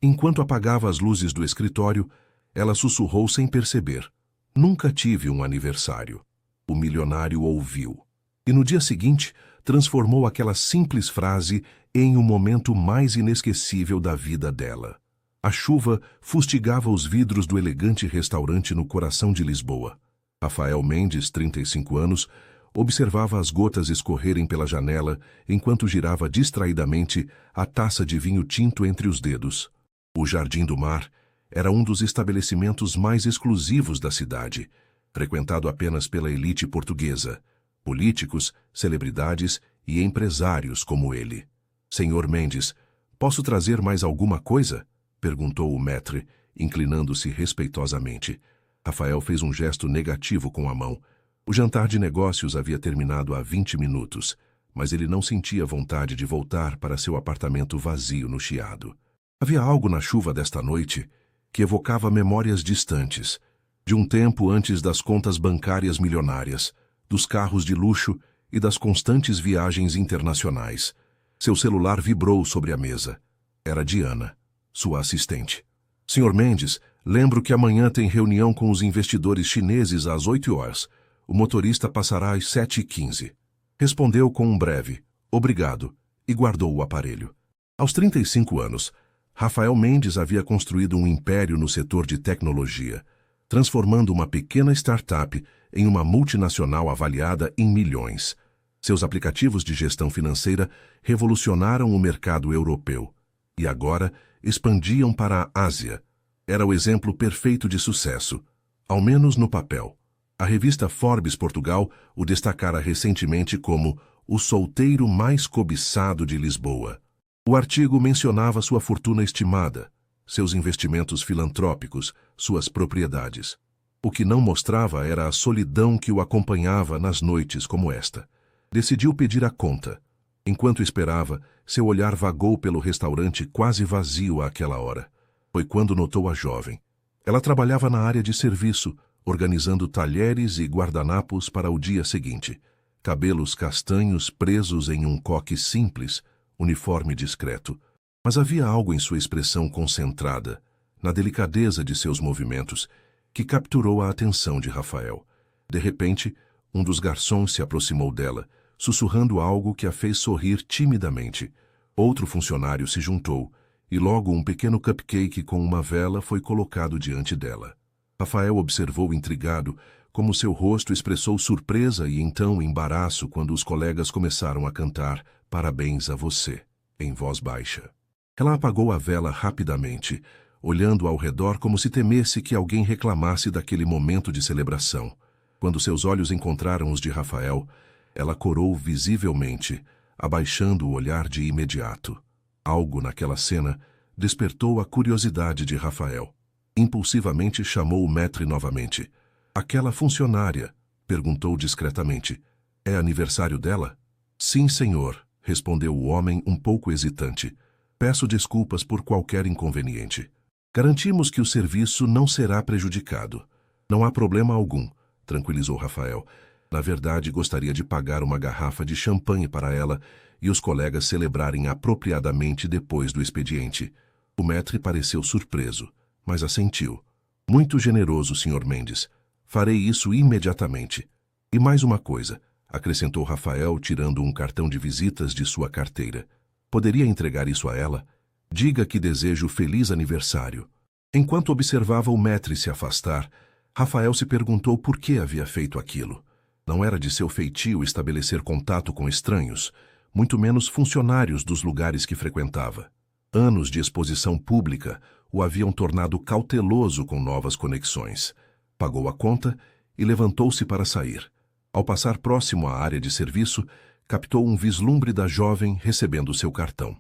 Enquanto apagava as luzes do escritório, ela sussurrou sem perceber: "Nunca tive um aniversário." O milionário ouviu. E no dia seguinte, transformou aquela simples frase em o momento mais inesquecível da vida dela. A chuva fustigava os vidros do elegante restaurante no coração de Lisboa. Rafael Mendes, 35 anos, observava as gotas escorrerem pela janela enquanto girava distraidamente a taça de vinho tinto entre os dedos. O Jardim do Mar era um dos estabelecimentos mais exclusivos da cidade, frequentado apenas pela elite portuguesa, políticos, celebridades e empresários como ele. "Senhor Mendes, posso trazer mais alguma coisa?" perguntou o maître, inclinando-se respeitosamente. Rafael fez um gesto negativo com a mão. O jantar de negócios havia terminado há 20 minutos, mas ele não sentia vontade de voltar para seu apartamento vazio no Chiado. Havia algo na chuva desta noite que evocava memórias distantes, de um tempo antes das contas bancárias milionárias, dos carros de luxo e das constantes viagens internacionais. Seu celular vibrou sobre a mesa. Era Diana, sua assistente. "Senhor Mendes, lembro que amanhã tem reunião com os investidores chineses às 8 horas. O motorista passará às 7h15. Respondeu com um breve "obrigado" e guardou o aparelho. Aos 35 anos, Rafael Mendes havia construído um império no setor de tecnologia, transformando uma pequena startup em uma multinacional avaliada em milhões. Seus aplicativos de gestão financeira revolucionaram o mercado europeu e agora expandiam para a Ásia. Era o exemplo perfeito de sucesso, ao menos no papel. A revista Forbes Portugal o destacara recentemente como o solteiro mais cobiçado de Lisboa. O artigo mencionava sua fortuna estimada, seus investimentos filantrópicos, suas propriedades. O que não mostrava era a solidão que o acompanhava nas noites como esta. Decidiu pedir a conta. Enquanto esperava, seu olhar vagou pelo restaurante quase vazio àquela hora. Foi quando notou a jovem. Ela trabalhava na área de serviço, organizando talheres e guardanapos para o dia seguinte. Cabelos castanhos presos em um coque simples, uniforme discreto. Mas havia algo em sua expressão concentrada, na delicadeza de seus movimentos, que capturou a atenção de Rafael. De repente, um dos garçons se aproximou dela, sussurrando algo que a fez sorrir timidamente. Outro funcionário se juntou, e logo um pequeno cupcake com uma vela foi colocado diante dela. Rafael observou intrigado como seu rosto expressou surpresa e então embaraço quando os colegas começaram a cantar "Parabéns a você", em voz baixa. Ela apagou a vela rapidamente, olhando ao redor como se temesse que alguém reclamasse daquele momento de celebração. Quando seus olhos encontraram os de Rafael, ela corou visivelmente, abaixando o olhar de imediato. Algo naquela cena despertou a curiosidade de Rafael. Impulsivamente chamou o maître novamente. "Aquela funcionária?" perguntou discretamente. "É aniversário dela?" "Sim, senhor", respondeu o homem um pouco hesitante. "Peço desculpas por qualquer inconveniente. Garantimos que o serviço não será prejudicado." "Não há problema algum", tranquilizou Rafael. Na verdade, gostaria de pagar uma garrafa de champanhe para ela e os colegas celebrarem apropriadamente depois do expediente. O maître pareceu surpreso, mas assentiu. "Muito generoso, Sr. Mendes. Farei isso imediatamente." "E mais uma coisa", acrescentou Rafael, tirando um cartão de visitas de sua carteira. "Poderia entregar isso a ela? Diga que desejo feliz aniversário." Enquanto observava o maître se afastar, Rafael se perguntou por que havia feito aquilo. Não era de seu feitio estabelecer contato com estranhos, muito menos funcionários dos lugares que frequentava. Anos de exposição pública o haviam tornado cauteloso com novas conexões. Pagou a conta e levantou-se para sair. Ao passar próximo à área de serviço, captou um vislumbre da jovem recebendo seu cartão.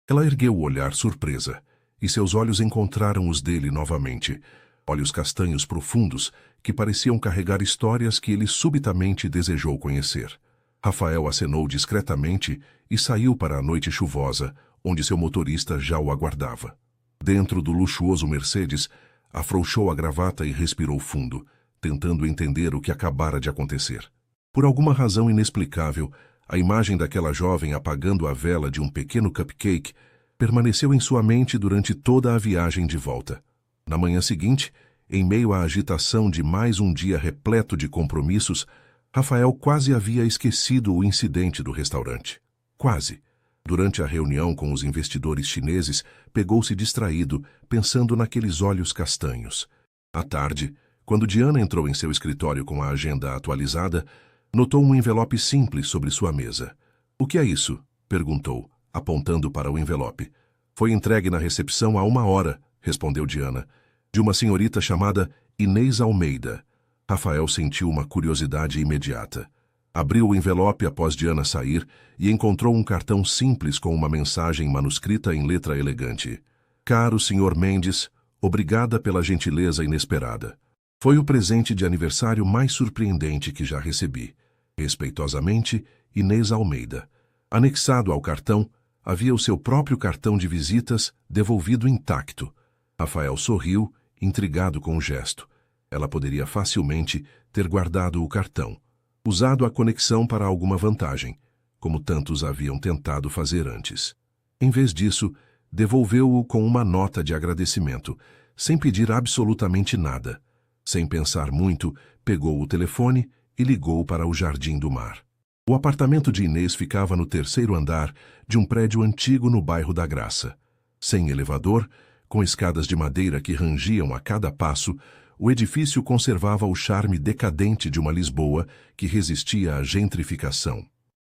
Ela ergueu o olhar surpresa, e seus olhos encontraram os dele novamente, olhos castanhos profundos que pareciam carregar histórias que ele subitamente desejou conhecer. Rafael acenou discretamente e saiu para a noite chuvosa, onde seu motorista já o aguardava. Dentro do luxuoso Mercedes, afrouxou a gravata e respirou fundo, tentando entender o que acabara de acontecer. Por alguma razão inexplicável, a imagem daquela jovem apagando a vela de um pequeno cupcake permaneceu em sua mente durante toda a viagem de volta. Na manhã seguinte, em meio à agitação de mais um dia repleto de compromissos, Rafael quase havia esquecido o incidente do restaurante. Quase. Durante a reunião com os investidores chineses, pegou-se distraído, pensando naqueles olhos castanhos. À tarde, quando Diana entrou em seu escritório com a agenda atualizada, notou um envelope simples sobre sua mesa. "O que é isso?" perguntou, apontando para o envelope. "Foi entregue na recepção há 1 hora", respondeu Diana, "de uma senhorita chamada Inês Almeida." Rafael sentiu uma curiosidade imediata. Abriu o envelope após Diana sair e encontrou um cartão simples com uma mensagem manuscrita em letra elegante. "Caro Sr. Mendes, obrigada pela gentileza inesperada. Foi o presente de aniversário mais surpreendente que já recebi. Respeitosamente, Inês Almeida." Anexado ao cartão, havia o seu próprio cartão de visitas devolvido intacto. Rafael sorriu, intrigado com o gesto. Ela poderia facilmente ter guardado o cartão, usado a conexão para alguma vantagem, como tantos haviam tentado fazer antes. Em vez disso, devolveu-o com uma nota de agradecimento, sem pedir absolutamente nada. Sem pensar muito, pegou o telefone e ligou para o Jardim do Mar. O apartamento de Inês ficava no 3º andar de um prédio antigo no bairro da Graça. Sem elevador, com escadas de madeira que rangiam a cada passo, o edifício conservava o charme decadente de uma Lisboa que resistia à gentrificação.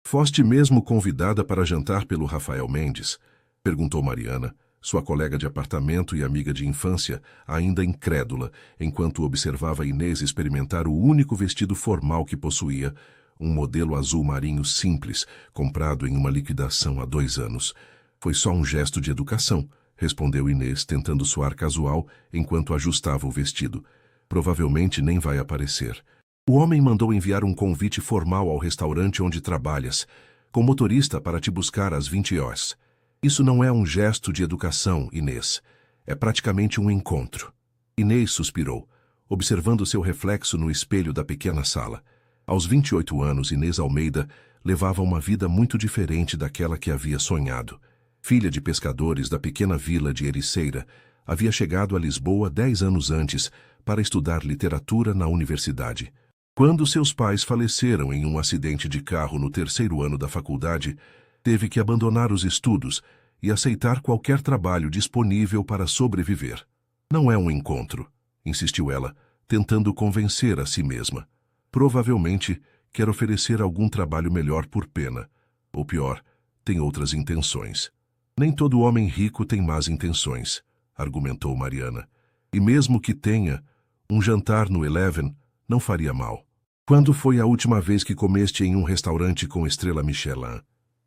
"Foste mesmo convidada para jantar pelo Rafael Mendes?" perguntou Mariana, sua colega de apartamento e amiga de infância, ainda incrédula, enquanto observava Inês experimentar o único vestido formal que possuía, um modelo azul marinho simples, comprado em uma liquidação há 2 anos. "Foi só um gesto de educação", respondeu Inês, tentando soar casual enquanto ajustava o vestido. "Provavelmente nem vai aparecer. O homem mandou enviar um convite formal ao restaurante onde trabalhas, com motorista para te buscar às 20 horas. Isso não é um gesto de educação, Inês. É praticamente um encontro." Inês suspirou, observando seu reflexo no espelho da pequena sala. Aos 28 anos, Inês Almeida levava uma vida muito diferente daquela que havia sonhado. Filha de pescadores da pequena vila de Ericeira, havia chegado a Lisboa 10 anos antes para estudar literatura na universidade. Quando seus pais faleceram em um acidente de carro no 3º ano da faculdade, teve que abandonar os estudos e aceitar qualquer trabalho disponível para sobreviver. "Não é um encontro", insistiu ela, tentando convencer a si mesma. "Provavelmente quer oferecer algum trabalho melhor por pena. Ou pior, tem outras intenções." "Nem todo homem rico tem más intenções", argumentou Mariana. "E mesmo que tenha, um jantar no Eleven não faria mal." "Quando foi a última vez que comeste em um restaurante com estrela Michelin?"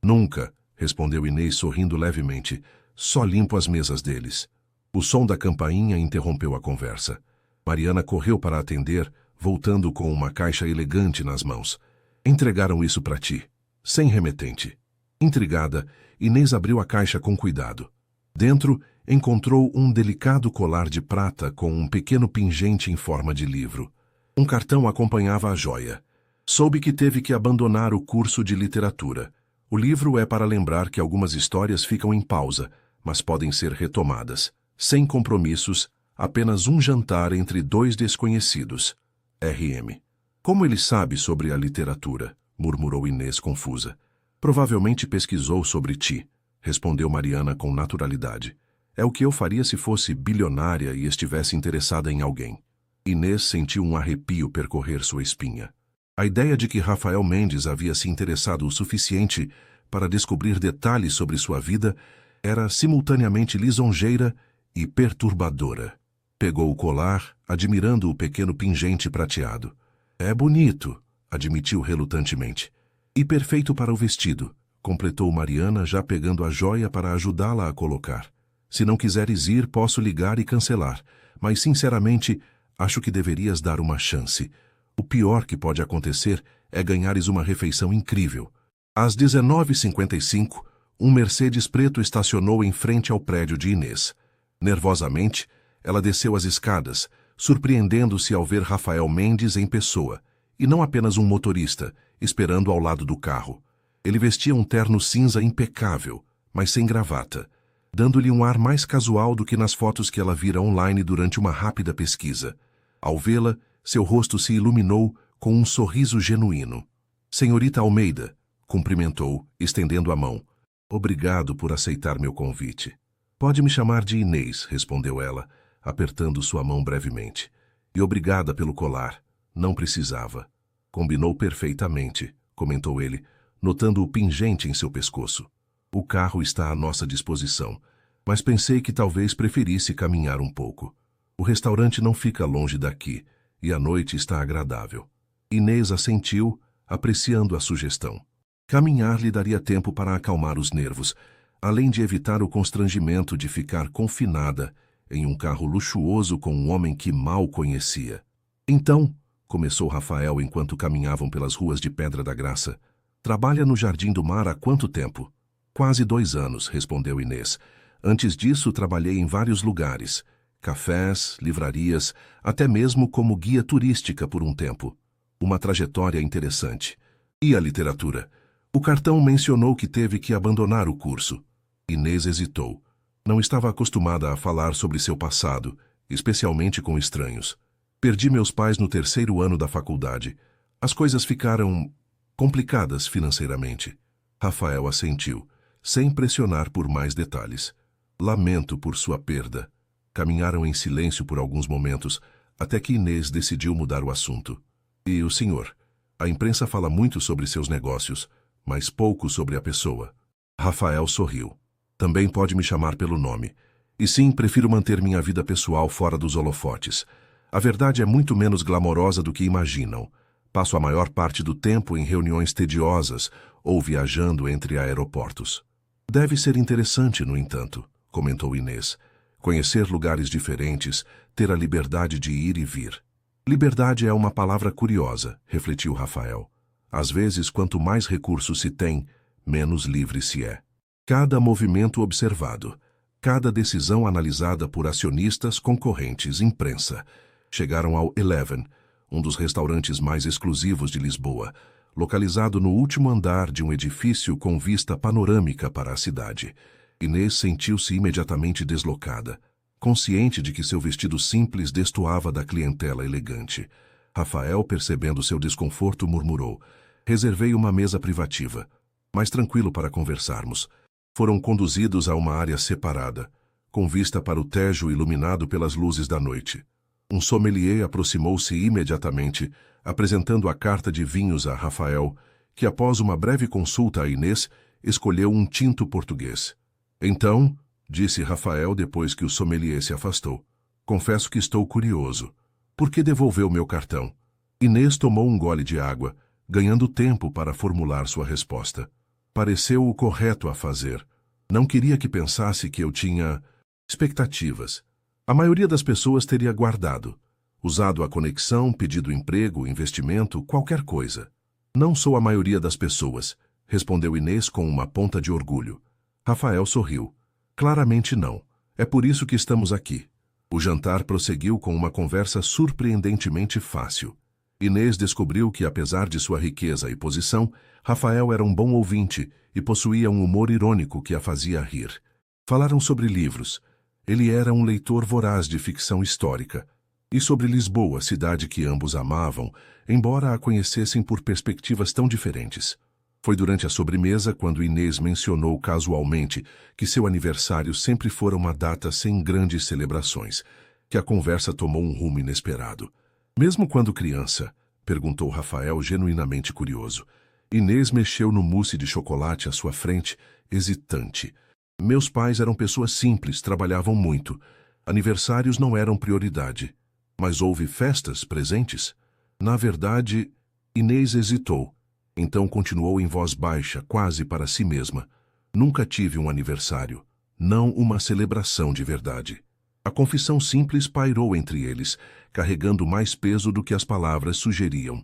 "Nunca", respondeu Inês sorrindo levemente. "Só limpo as mesas deles." O som da campainha interrompeu a conversa. Mariana correu para atender, voltando com uma caixa elegante nas mãos. "Entregaram isso para ti, sem remetente." Intrigada, Inês abriu a caixa com cuidado. Dentro, encontrou um delicado colar de prata com um pequeno pingente em forma de livro. Um cartão acompanhava a joia. "Soube que teve que abandonar o curso de literatura. O livro é para lembrar que algumas histórias ficam em pausa, mas podem ser retomadas. Sem compromissos, apenas um jantar entre 2 desconhecidos. R.M." "Como ele sabe sobre a literatura?" murmurou Inês confusa. "Provavelmente pesquisou sobre ti", respondeu Mariana com naturalidade. "É o que eu faria se fosse bilionária e estivesse interessada em alguém." Inês sentiu um arrepio percorrer sua espinha. A ideia de que Rafael Mendes havia se interessado o suficiente para descobrir detalhes sobre sua vida era simultaneamente lisonjeira e perturbadora. Pegou o colar, admirando o pequeno pingente prateado. "É bonito", admitiu relutantemente. "E perfeito para o vestido", completou Mariana, já pegando a joia para ajudá-la a colocar. "Se não quiseres ir, posso ligar e cancelar, mas, sinceramente, acho que deverias dar uma chance. O pior que pode acontecer é ganhares uma refeição incrível." Às 19h55, um Mercedes preto estacionou em frente ao prédio de Inês. Nervosamente, ela desceu as escadas, surpreendendo-se ao ver Rafael Mendes em pessoa, e não apenas um motorista, esperando ao lado do carro. Ele vestia um terno cinza impecável, mas sem gravata. dando-lhe um ar mais casual do que nas fotos que ela vira online durante uma rápida pesquisa. Ao vê-la, seu rosto se iluminou com um sorriso genuíno. Senhorita Almeida, cumprimentou, estendendo a mão. Obrigado por aceitar meu convite. Pode me chamar de Inês, respondeu ela, apertando sua mão brevemente. E obrigada pelo colar. Não precisava. Combinou perfeitamente, comentou ele, notando o pingente em seu pescoço. O carro está à nossa disposição, mas pensei que talvez preferisse caminhar um pouco. O restaurante não fica longe daqui, e a noite está agradável. Inês assentiu, apreciando a sugestão. Caminhar lhe daria tempo para acalmar os nervos, além de evitar o constrangimento de ficar confinada em um carro luxuoso com um homem que mal conhecia. Então, começou Rafael enquanto caminhavam pelas ruas de Pedra da Graça, trabalha no Jardim do Mar há quanto tempo? Quase 2 anos, respondeu Inês. Antes disso, trabalhei em vários lugares. Cafés, livrarias, até mesmo como guia turística por um tempo. Uma trajetória interessante. E a literatura? O cartão mencionou que teve que abandonar o curso. Inês hesitou. Não estava acostumada a falar sobre seu passado, especialmente com estranhos. Perdi meus pais no 3º ano da faculdade. As coisas ficaram complicadas financeiramente. Rafael assentiu, sem pressionar por mais detalhes. Lamento por sua perda. Caminharam em silêncio por alguns momentos, até que Inês decidiu mudar o assunto. E o senhor? A imprensa fala muito sobre seus negócios, mas pouco sobre a pessoa. Rafael sorriu. Também pode me chamar pelo nome. E sim, prefiro manter minha vida pessoal fora dos holofotes. A verdade é muito menos glamourosa do que imaginam. Passo a maior parte do tempo em reuniões tediosas ou viajando entre aeroportos. Deve ser interessante, no entanto, comentou Inês. Conhecer lugares diferentes, ter a liberdade de ir e vir. Liberdade é uma palavra curiosa, refletiu Rafael. Às vezes, quanto mais recursos se tem, menos livre se é. Cada movimento observado, cada decisão analisada por acionistas, concorrentes, imprensa. Chegaram ao Eleven, um dos restaurantes mais exclusivos de Lisboa, localizado no último andar de um edifício com vista panorâmica para a cidade. Inês sentiu-se imediatamente deslocada, consciente de que seu vestido simples destoava da clientela elegante. Rafael, percebendo seu desconforto, murmurou: reservei uma mesa privativa, mais tranquilo para conversarmos. Foram conduzidos a uma área separada, com vista para o Tejo iluminado pelas luzes da noite. Um sommelier aproximou-se imediatamente, apresentando a carta de vinhos a Rafael, que após uma breve consulta a Inês, escolheu um tinto português. Então, disse Rafael depois que o sommelier se afastou, confesso que estou curioso. Por que devolveu meu cartão? Inês tomou um gole de água, ganhando tempo para formular sua resposta. Pareceu o correto a fazer. Não queria que pensasse que eu tinha expectativas. A maioria das pessoas teria guardado, usado a conexão, pedido emprego, investimento, qualquer coisa. Não sou a maioria das pessoas, respondeu Inês com uma ponta de orgulho. Rafael sorriu. Claramente não. É por isso que estamos aqui. O jantar prosseguiu com uma conversa surpreendentemente fácil. Inês descobriu que, apesar de sua riqueza e posição, Rafael era um bom ouvinte e possuía um humor irônico que a fazia rir. Falaram sobre livros. Ele era um leitor voraz de ficção histórica. E sobre Lisboa, cidade que ambos amavam, embora a conhecessem por perspectivas tão diferentes. Foi durante a sobremesa, quando Inês mencionou casualmente que seu aniversário sempre fora uma data sem grandes celebrações, que a conversa tomou um rumo inesperado. Mesmo quando criança? Perguntou Rafael, genuinamente curioso. Inês mexeu no mousse de chocolate à sua frente, hesitante. Meus pais eram pessoas simples, trabalhavam muito. Aniversários não eram prioridade. Mas houve festas, presentes? Na verdade, Inês hesitou. Então continuou em voz baixa, quase para si mesma. Nunca tive um aniversário. Não uma celebração de verdade. A confissão simples pairou entre eles, carregando mais peso do que as palavras sugeriam.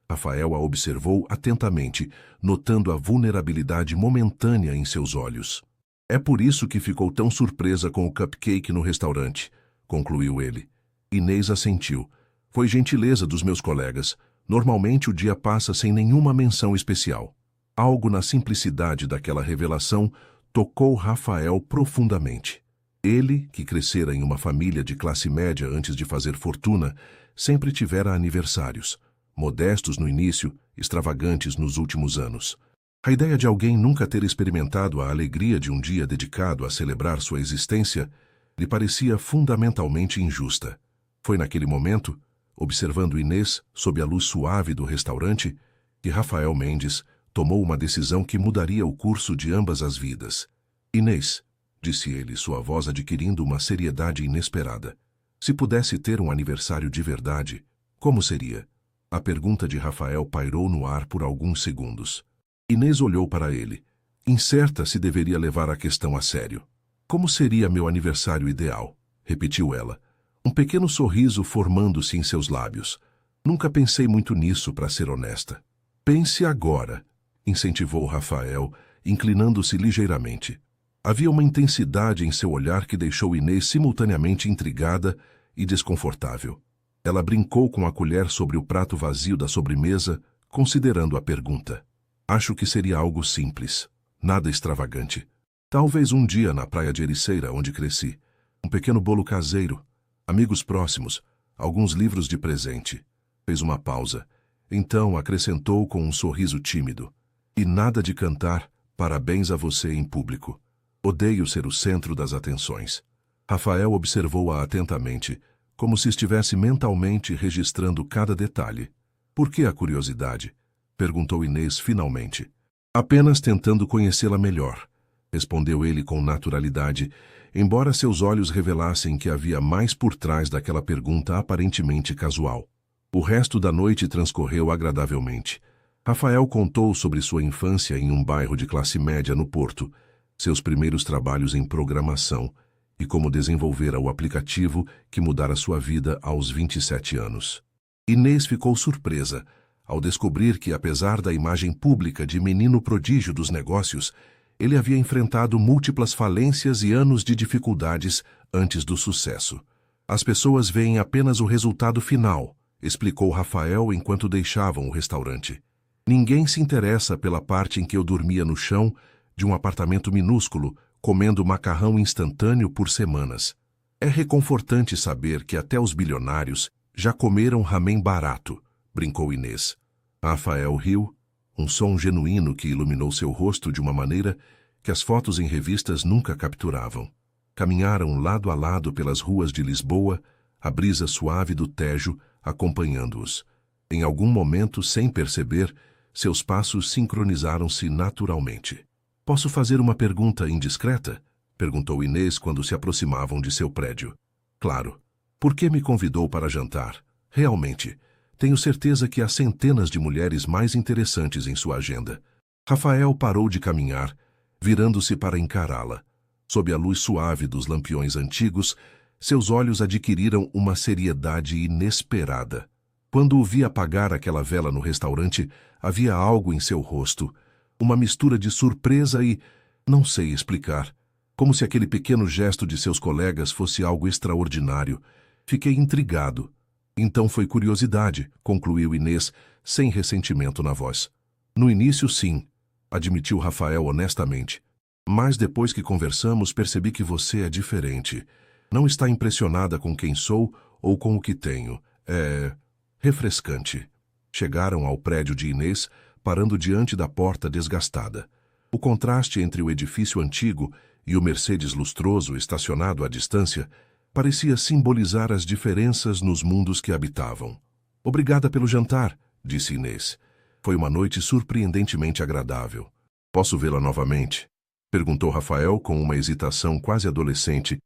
Rafael a observou atentamente, notando a vulnerabilidade momentânea em seus olhos. É por isso que ficou tão surpresa com o cupcake no restaurante, concluiu ele. Inês assentiu. Foi gentileza dos meus colegas. Normalmente o dia passa sem nenhuma menção especial. Algo na simplicidade daquela revelação tocou Rafael profundamente. Ele, que crescera em uma família de classe média antes de fazer fortuna, sempre tivera aniversários, modestos no início, extravagantes nos últimos anos. A ideia de alguém nunca ter experimentado a alegria de um dia dedicado a celebrar sua existência lhe parecia fundamentalmente injusta. Foi naquele momento, observando Inês sob a luz suave do restaurante, que Rafael Mendes tomou uma decisão que mudaria o curso de ambas as vidas. Inês, disse ele, sua voz adquirindo uma seriedade inesperada. Se pudesse ter um aniversário de verdade, como seria? A pergunta de Rafael pairou no ar por alguns segundos. Inês olhou para ele, incerta se deveria levar a questão a sério. Como seria meu aniversário ideal? Repetiu ela, um pequeno sorriso formando-se em seus lábios. Nunca pensei muito nisso, para ser honesta. Pense agora, incentivou Rafael, inclinando-se ligeiramente. Havia uma intensidade em seu olhar que deixou Inês simultaneamente intrigada e desconfortável. Ela brincou com a colher sobre o prato vazio da sobremesa, considerando a pergunta. Acho que seria algo simples, nada extravagante. Talvez um dia na praia de Ericeira, onde cresci. Um pequeno bolo caseiro, amigos próximos, alguns livros de presente. Fez uma pausa. Então acrescentou com um sorriso tímido. E nada de cantar parabéns a você em público. Odeio ser o centro das atenções. Rafael observou-a atentamente, como se estivesse mentalmente registrando cada detalhe. Por que a curiosidade? Perguntou Inês finalmente. Apenas tentando conhecê-la melhor, respondeu ele com naturalidade, embora seus olhos revelassem que havia mais por trás daquela pergunta aparentemente casual. O resto da noite transcorreu agradavelmente. Rafael contou sobre sua infância em um bairro de classe média no Porto, seus primeiros trabalhos em programação e como desenvolvera o aplicativo que mudara sua vida aos 27 anos. Inês ficou surpresa ao descobrir que, apesar da imagem pública de menino prodígio dos negócios, ele havia enfrentado múltiplas falências e anos de dificuldades antes do sucesso. As pessoas veem apenas o resultado final, explicou Rafael enquanto deixavam o restaurante. Ninguém se interessa pela parte em que eu dormia no chão de um apartamento minúsculo, comendo macarrão instantâneo por semanas. É reconfortante saber que até os bilionários já comeram ramen barato, brincou Inês. Rafael riu, um som genuíno que iluminou seu rosto de uma maneira que as fotos em revistas nunca capturavam. Caminharam lado a lado pelas ruas de Lisboa, a brisa suave do Tejo acompanhando-os. Em algum momento, sem perceber, seus passos sincronizaram-se naturalmente. Posso fazer uma pergunta indiscreta? Perguntou Inês quando se aproximavam de seu prédio. Claro. Por que me convidou para jantar? Realmente, tenho certeza que há centenas de mulheres mais interessantes em sua agenda. Rafael parou de caminhar, virando-se para encará-la. Sob a luz suave dos lampiões antigos, seus olhos adquiriram uma seriedade inesperada. Quando o vi apagar aquela vela no restaurante, havia algo em seu rosto, uma mistura de surpresa e, não sei explicar, como se aquele pequeno gesto de seus colegas fosse algo extraordinário. Fiquei intrigado. Então foi curiosidade, concluiu Inês, sem ressentimento na voz. No início, sim, admitiu Rafael honestamente. Mas depois que conversamos, percebi que você é diferente. Não está impressionada com quem sou ou com o que tenho. É refrescante. Chegaram ao prédio de Inês, parando diante da porta desgastada. O contraste entre o edifício antigo e o Mercedes lustroso estacionado à distância parecia simbolizar as diferenças nos mundos que habitavam. Obrigada pelo jantar, disse Inês. Foi uma noite surpreendentemente agradável. Posso vê-la novamente? Perguntou Rafael com uma hesitação quase adolescente,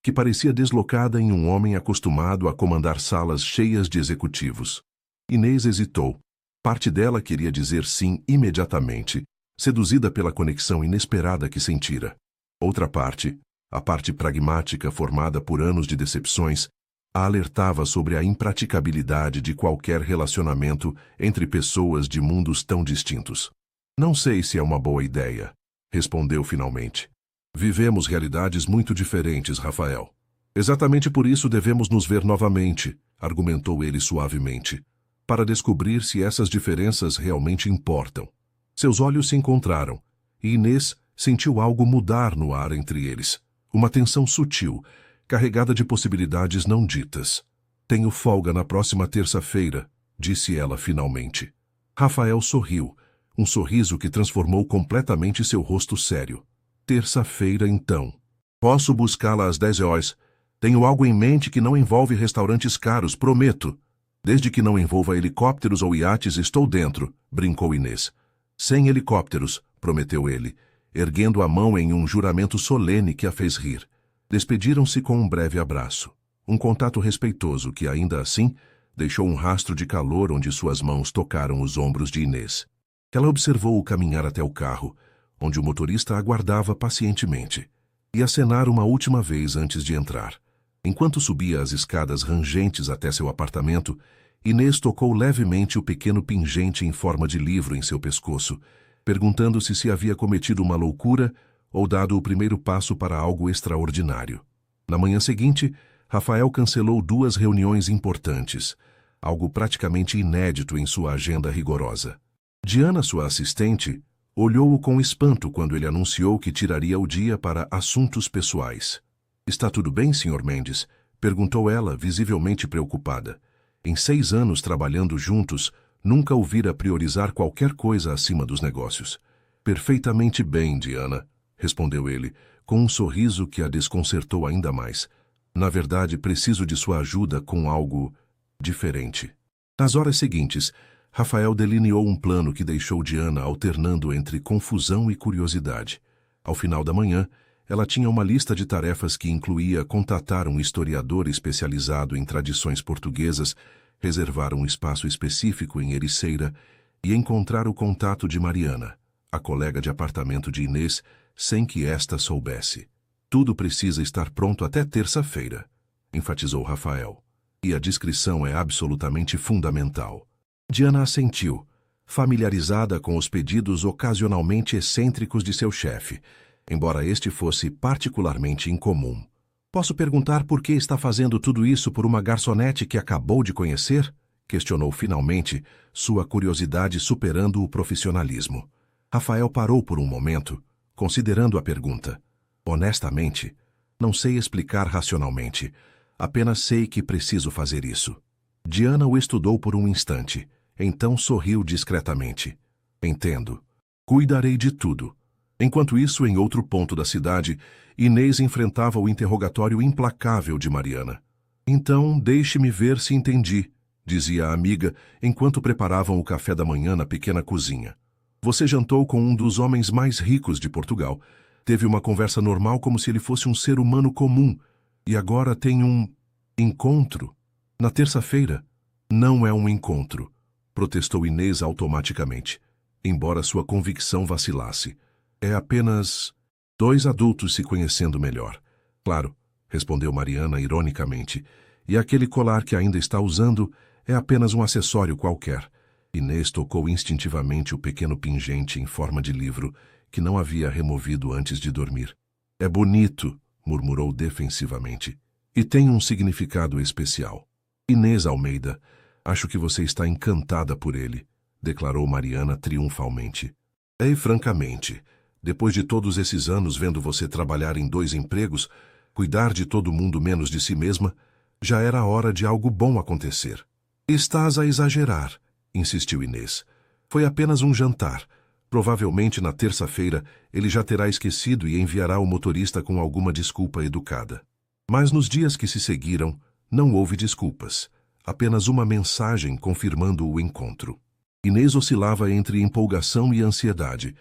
que parecia deslocada em um homem acostumado a comandar salas cheias de executivos. Inês hesitou. Parte dela queria dizer sim imediatamente, seduzida pela conexão inesperada que sentira. Outra parte, a parte pragmática formada por anos de decepções, a alertava sobre a impraticabilidade de qualquer relacionamento entre pessoas de mundos tão distintos. Não sei se é uma boa ideia, respondeu finalmente. Vivemos realidades muito diferentes, Rafael. Exatamente por isso devemos nos ver novamente, argumentou ele suavemente, para descobrir se essas diferenças realmente importam. Seus olhos se encontraram, e Inês Sentiu algo mudar no ar entre eles. Uma tensão sutil, carregada de possibilidades não ditas. Tenho folga na próxima terça-feira, disse ela finalmente. Rafael sorriu, um sorriso que transformou completamente seu rosto sério. Terça-feira, então. Posso buscá-la às 10 horas. Tenho algo em mente que não envolve restaurantes caros, prometo. Desde que não envolva helicópteros ou iates, estou dentro, brincou Inês. Sem helicópteros, prometeu ele, erguendo a mão em um juramento solene que a fez rir. Despediram-se com um breve abraço. Um contato respeitoso que, ainda assim, deixou um rastro de calor onde suas mãos tocaram os ombros de Inês. Ela observou-o caminhar até o carro, onde o motorista aguardava pacientemente, e acenar uma última vez antes de entrar. Enquanto subia as escadas rangentes até seu apartamento, Inês tocou levemente o pequeno pingente em forma de livro em seu pescoço, perguntando-se se havia cometido uma loucura ou dado o primeiro passo para algo extraordinário. Na manhã seguinte, Rafael cancelou 2 reuniões importantes, algo praticamente inédito em sua agenda rigorosa. Diana, sua assistente, olhou-o com espanto quando ele anunciou que tiraria o dia para assuntos pessoais. Está tudo bem, Sr. Mendes? Perguntou ela, visivelmente preocupada. Em 6 anos trabalhando juntos, nunca o vira priorizar qualquer coisa acima dos negócios. Perfeitamente bem, Diana, respondeu ele, com um sorriso que a desconcertou ainda mais. Na verdade, preciso de sua ajuda com algo diferente. Nas horas seguintes, Rafael delineou um plano que deixou Diana alternando entre confusão e curiosidade. Ao final da manhã, ela tinha uma lista de tarefas que incluía contatar um historiador especializado em tradições portuguesas, reservar um espaço específico em Ericeira e encontrar o contato de Mariana, a colega de apartamento de Inês, sem que esta soubesse. Tudo precisa estar pronto até terça-feira, enfatizou Rafael. E a discrição é absolutamente fundamental. Diana assentiu, familiarizada com os pedidos ocasionalmente excêntricos de seu chefe, embora este fosse particularmente incomum. Posso perguntar por que está fazendo tudo isso por uma garçonete que acabou de conhecer? Questionou finalmente, sua curiosidade superando o profissionalismo. Rafael parou por um momento, considerando a pergunta. Honestamente, não sei explicar racionalmente. Apenas sei que preciso fazer isso. Diana o estudou por um instante, então sorriu discretamente. Entendo. Cuidarei de tudo. Enquanto isso, em outro ponto da cidade, Inês enfrentava o interrogatório implacável de Mariana. Então, deixe-me ver se entendi, dizia a amiga, enquanto preparavam o café da manhã na pequena cozinha. Você jantou com um dos homens mais ricos de Portugal. Teve uma conversa normal como se ele fosse um ser humano comum. E agora tem um encontro. Na terça-feira. Não é um encontro, protestou Inês automaticamente, embora sua convicção vacilasse. É apenas 2 adultos se conhecendo melhor. Claro, respondeu Mariana ironicamente. E aquele colar que ainda está usando é apenas um acessório qualquer. Inês tocou instintivamente o pequeno pingente em forma de livro, que não havia removido antes de dormir. É bonito, murmurou defensivamente. E tem um significado especial. Inês Almeida, acho que você está encantada por ele, declarou Mariana triunfalmente. E francamente, depois de todos esses anos vendo você trabalhar em 2 empregos, cuidar de todo mundo menos de si mesma, já era hora de algo bom acontecer. Estás a exagerar, insistiu Inês. Foi apenas um jantar. Provavelmente na terça-feira ele já terá esquecido e enviará o motorista com alguma desculpa educada. Mas nos dias que se seguiram, não houve desculpas. Apenas uma mensagem confirmando o encontro. Inês oscilava entre empolgação e ansiedade,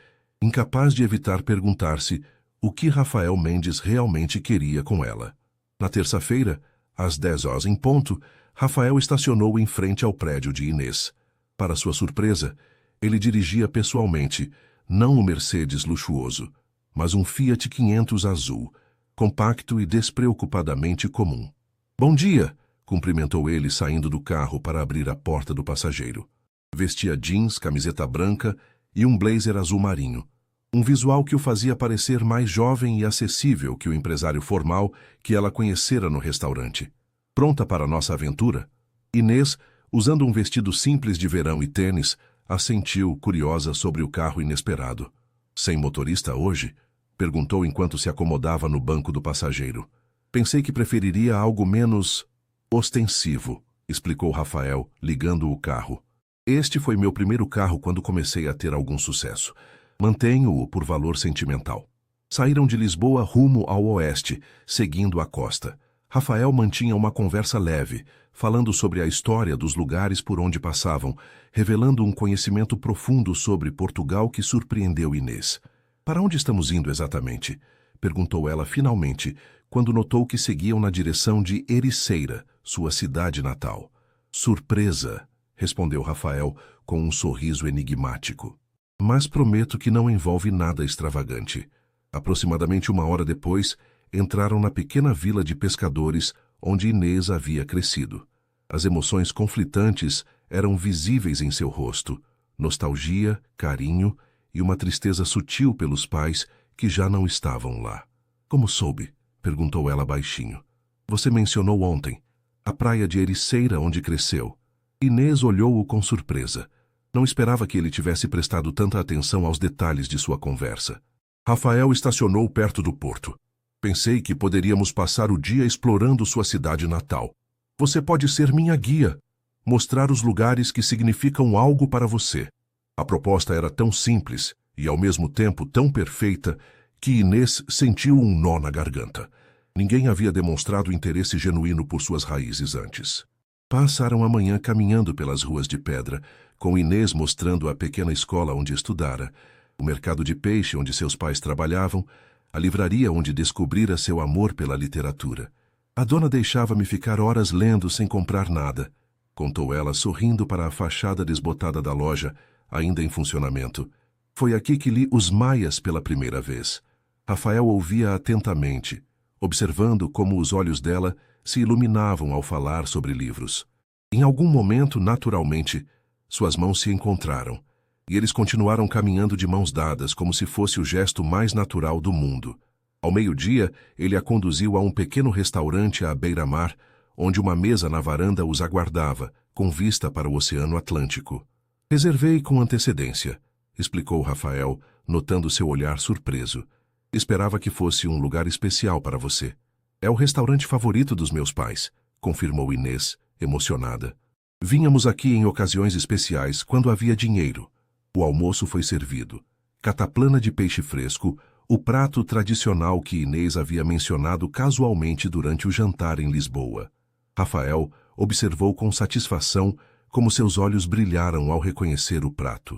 incapaz de evitar perguntar-se o que Rafael Mendes realmente queria com ela. Na terça-feira, às 10 horas em ponto, Rafael estacionou em frente ao prédio de Inês. Para sua surpresa, ele dirigia pessoalmente, não um Mercedes luxuoso, mas um Fiat 500 azul, compacto e despreocupadamente comum. Bom dia, cumprimentou ele saindo do carro para abrir a porta do passageiro. Vestia jeans, camiseta branca e um blazer azul marinho. Um visual que o fazia parecer mais jovem e acessível que o empresário formal que ela conhecera no restaurante. Pronta para nossa aventura? Inês, usando um vestido simples de verão e tênis, assentiu, curiosa sobre o carro inesperado. Sem motorista hoje? Perguntou enquanto se acomodava no banco do passageiro. Pensei que preferiria algo menos ostensivo, explicou Rafael, ligando o carro. Este foi meu primeiro carro quando comecei a ter algum sucesso. Mantenho-o por valor sentimental. Saíram de Lisboa rumo ao oeste, seguindo a costa. Rafael mantinha uma conversa leve, falando sobre a história dos lugares por onde passavam, revelando um conhecimento profundo sobre Portugal que surpreendeu Inês. Para onde estamos indo exatamente? Perguntou ela finalmente, quando notou que seguiam na direção de Ericeira, sua cidade natal. Surpresa, respondeu Rafael com um sorriso enigmático. Mas prometo que não envolve nada extravagante. Aproximadamente 1 hora depois, entraram na pequena vila de pescadores onde Inês havia crescido. As emoções conflitantes eram visíveis em seu rosto, nostalgia, carinho e uma tristeza sutil pelos pais que já não estavam lá. Como soube? Perguntou ela baixinho. Você mencionou ontem a praia de Ericeira onde cresceu. Inês olhou-o com surpresa. Não esperava que ele tivesse prestado tanta atenção aos detalhes de sua conversa. Rafael estacionou perto do porto. Pensei que poderíamos passar o dia explorando sua cidade natal. Você pode ser minha guia, mostrar os lugares que significam algo para você. A proposta era tão simples e, ao mesmo tempo, tão perfeita que Inês sentiu um nó na garganta. Ninguém havia demonstrado interesse genuíno por suas raízes antes. Passaram a manhã caminhando pelas ruas de pedra, com Inês mostrando a pequena escola onde estudara, o mercado de peixe onde seus pais trabalhavam, a livraria onde descobrira seu amor pela literatura. A dona deixava-me ficar horas lendo sem comprar nada, contou ela sorrindo para a fachada desbotada da loja, ainda em funcionamento. Foi aqui que li Os Maias pela primeira vez. Rafael ouvia atentamente, observando como os olhos dela se iluminavam ao falar sobre livros. Em algum momento, naturalmente, suas mãos se encontraram, e eles continuaram caminhando de mãos dadas como se fosse o gesto mais natural do mundo. Ao meio-dia, ele a conduziu a um pequeno restaurante à beira-mar, onde uma mesa na varanda os aguardava, com vista para o Oceano Atlântico. Reservei com antecedência, explicou Rafael, notando seu olhar surpreso. Esperava que fosse um lugar especial para você. É o restaurante favorito dos meus pais, confirmou Inês, emocionada. Vínhamos aqui em ocasiões especiais, quando havia dinheiro. O almoço foi servido. Cataplana de peixe fresco, o prato tradicional que Inês havia mencionado casualmente durante o jantar em Lisboa. Rafael observou com satisfação como seus olhos brilharam ao reconhecer o prato.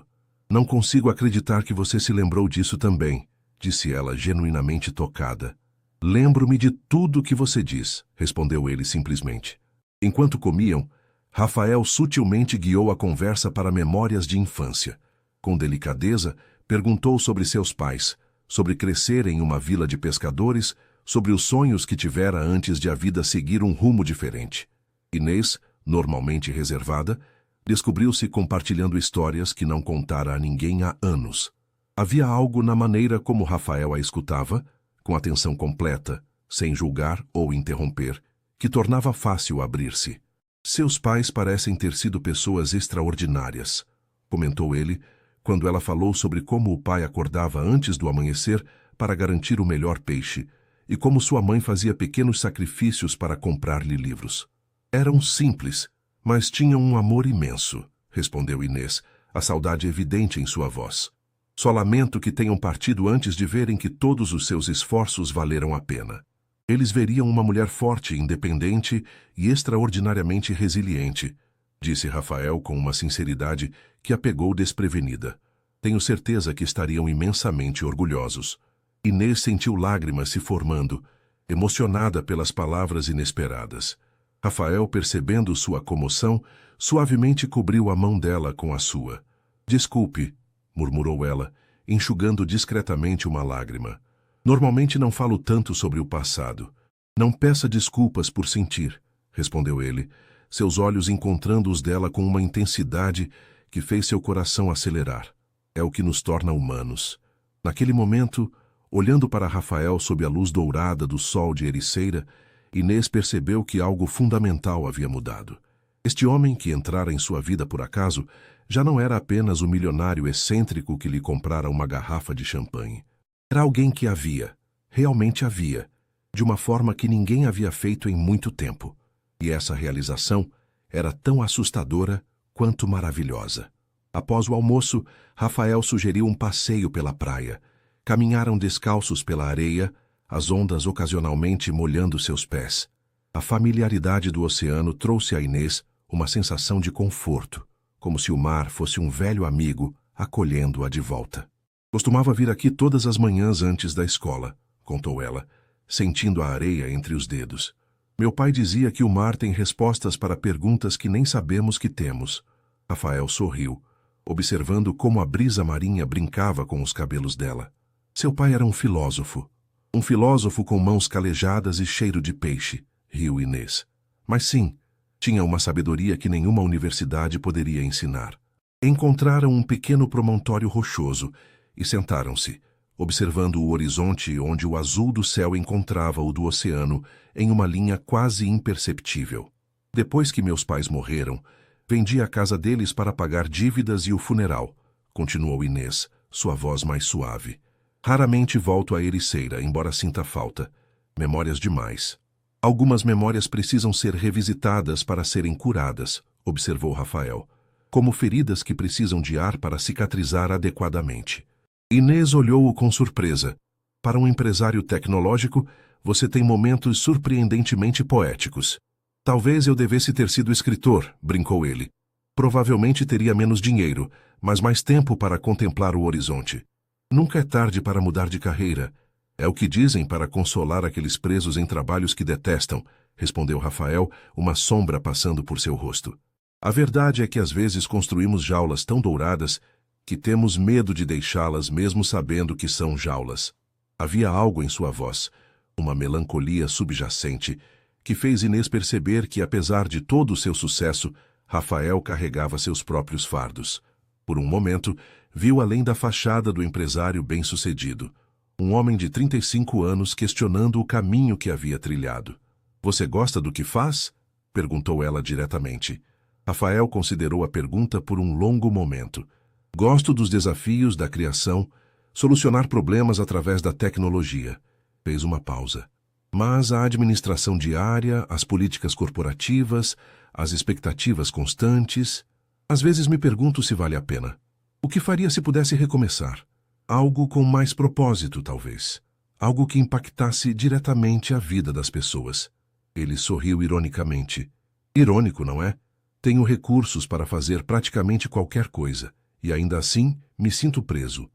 Não consigo acreditar que você se lembrou disso também, disse ela, genuinamente tocada. Lembro-me de tudo que você diz, respondeu ele simplesmente. Enquanto comiam, Rafael sutilmente guiou a conversa para memórias de infância. Com delicadeza, perguntou sobre seus pais, sobre crescer em uma vila de pescadores, sobre os sonhos que tivera antes de a vida seguir um rumo diferente. Inês, normalmente reservada, descobriu-se compartilhando histórias que não contara a ninguém há anos. Havia algo na maneira como Rafael a escutava, com atenção completa, sem julgar ou interromper, que tornava fácil abrir-se. Seus pais parecem ter sido pessoas extraordinárias, comentou ele, quando ela falou sobre como o pai acordava antes do amanhecer para garantir o melhor peixe, e como sua mãe fazia pequenos sacrifícios para comprar-lhe livros. Eram simples, mas tinham um amor imenso, respondeu Inês, a saudade evidente em sua voz. Só lamento que tenham partido antes de verem que todos os seus esforços valeram a pena. Eles veriam uma mulher forte, independente e extraordinariamente resiliente, disse Rafael com uma sinceridade que a pegou desprevenida. Tenho certeza que estariam imensamente orgulhosos. Inês sentiu lágrimas se formando, emocionada pelas palavras inesperadas. Rafael, percebendo sua comoção, suavemente cobriu a mão dela com a sua. Desculpe, murmurou ela, enxugando discretamente uma lágrima. Normalmente não falo tanto sobre o passado. Não peça desculpas por sentir, respondeu ele, seus olhos encontrando os dela com uma intensidade que fez seu coração acelerar. É o que nos torna humanos. Naquele momento, olhando para Rafael sob a luz dourada do sol de Ericeira, Inês percebeu que algo fundamental havia mudado. Este homem que entrara em sua vida por acaso já não era apenas o milionário excêntrico que lhe comprara uma garrafa de champanhe. Era alguém que realmente havia, de uma forma que ninguém havia feito em muito tempo. E essa realização era tão assustadora quanto maravilhosa. Após o almoço, Rafael sugeriu um passeio pela praia. Caminharam descalços pela areia, as ondas ocasionalmente molhando seus pés. A familiaridade do oceano trouxe a Inês uma sensação de conforto, como se o mar fosse um velho amigo acolhendo-a de volta. Costumava vir aqui todas as manhãs antes da escola, contou ela, sentindo a areia entre os dedos. Meu pai dizia que o mar tem respostas para perguntas que nem sabemos que temos. Rafael sorriu, observando como a brisa marinha brincava com os cabelos dela. Seu pai era um filósofo com mãos calejadas e cheiro de peixe, riu Inês. Mas sim, tinha uma sabedoria que nenhuma universidade poderia ensinar. Encontraram um pequeno promontório rochoso e sentaram-se, observando o horizonte onde o azul do céu encontrava o do oceano em uma linha quase imperceptível. Depois que meus pais morreram, vendi a casa deles para pagar dívidas e o funeral, continuou Inês, sua voz mais suave. Raramente volto à Ericeira, embora sinta falta. Memórias demais. Algumas memórias precisam ser revisitadas para serem curadas, observou Rafael, como feridas que precisam de ar para cicatrizar adequadamente. Inês olhou-o com surpresa. Para um empresário tecnológico, você tem momentos surpreendentemente poéticos. Talvez eu devesse ter sido escritor, brincou ele. Provavelmente teria menos dinheiro, mas mais tempo para contemplar o horizonte. Nunca é tarde para mudar de carreira. É o que dizem para consolar aqueles presos em trabalhos que detestam, respondeu Rafael, uma sombra passando por seu rosto. A verdade é que às vezes construímos jaulas tão douradas que temos medo de deixá-las mesmo sabendo que são jaulas. Havia algo em sua voz, uma melancolia subjacente, que fez Inês perceber que, apesar de todo o seu sucesso, Rafael carregava seus próprios fardos. Por um momento, viu além da fachada do empresário bem-sucedido. Um homem de 35 anos questionando o caminho que havia trilhado. Você gosta do que faz? Perguntou ela diretamente. Rafael considerou a pergunta por um longo momento. Gosto dos desafios da criação, solucionar problemas através da tecnologia. Fez uma pausa. Mas a administração diária, as políticas corporativas, as expectativas constantes... Às vezes me pergunto se vale a pena. O que faria se pudesse recomeçar? Algo com mais propósito, talvez. Algo que impactasse diretamente a vida das pessoas. Ele sorriu ironicamente. Irônico, não é? Tenho recursos para fazer praticamente qualquer coisa, e ainda assim me sinto preso.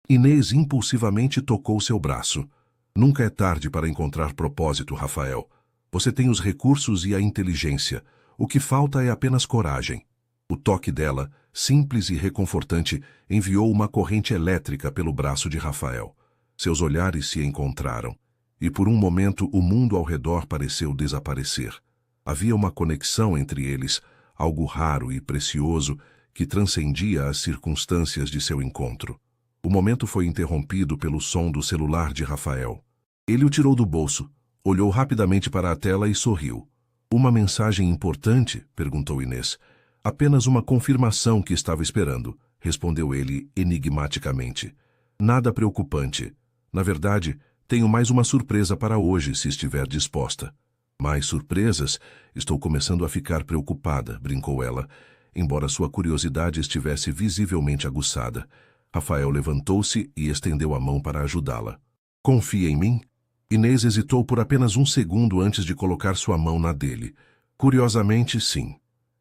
Inês impulsivamente tocou seu braço. Nunca é tarde para encontrar propósito, Rafael. Você tem os recursos e a inteligência. O que falta é apenas coragem. O toque dela, simples e reconfortante, enviou uma corrente elétrica pelo braço de Rafael. Seus olhares se encontraram, e por um momento o mundo ao redor pareceu desaparecer. Havia uma conexão entre eles, algo raro e precioso, que transcendia as circunstâncias de seu encontro. O momento foi interrompido pelo som do celular de Rafael. Ele o tirou do bolso, olhou rapidamente para a tela e sorriu. Uma mensagem importante? Perguntou Inês. Apenas uma confirmação que estava esperando, respondeu ele enigmaticamente. Nada preocupante. Na verdade, tenho mais uma surpresa para hoje, se estiver disposta. Mais surpresas? Estou começando a ficar preocupada, brincou ela, embora sua curiosidade estivesse visivelmente aguçada. Rafael levantou-se e estendeu a mão para ajudá-la. Confia em mim? Inês hesitou por apenas um segundo antes de colocar sua mão na dele. Curiosamente, sim.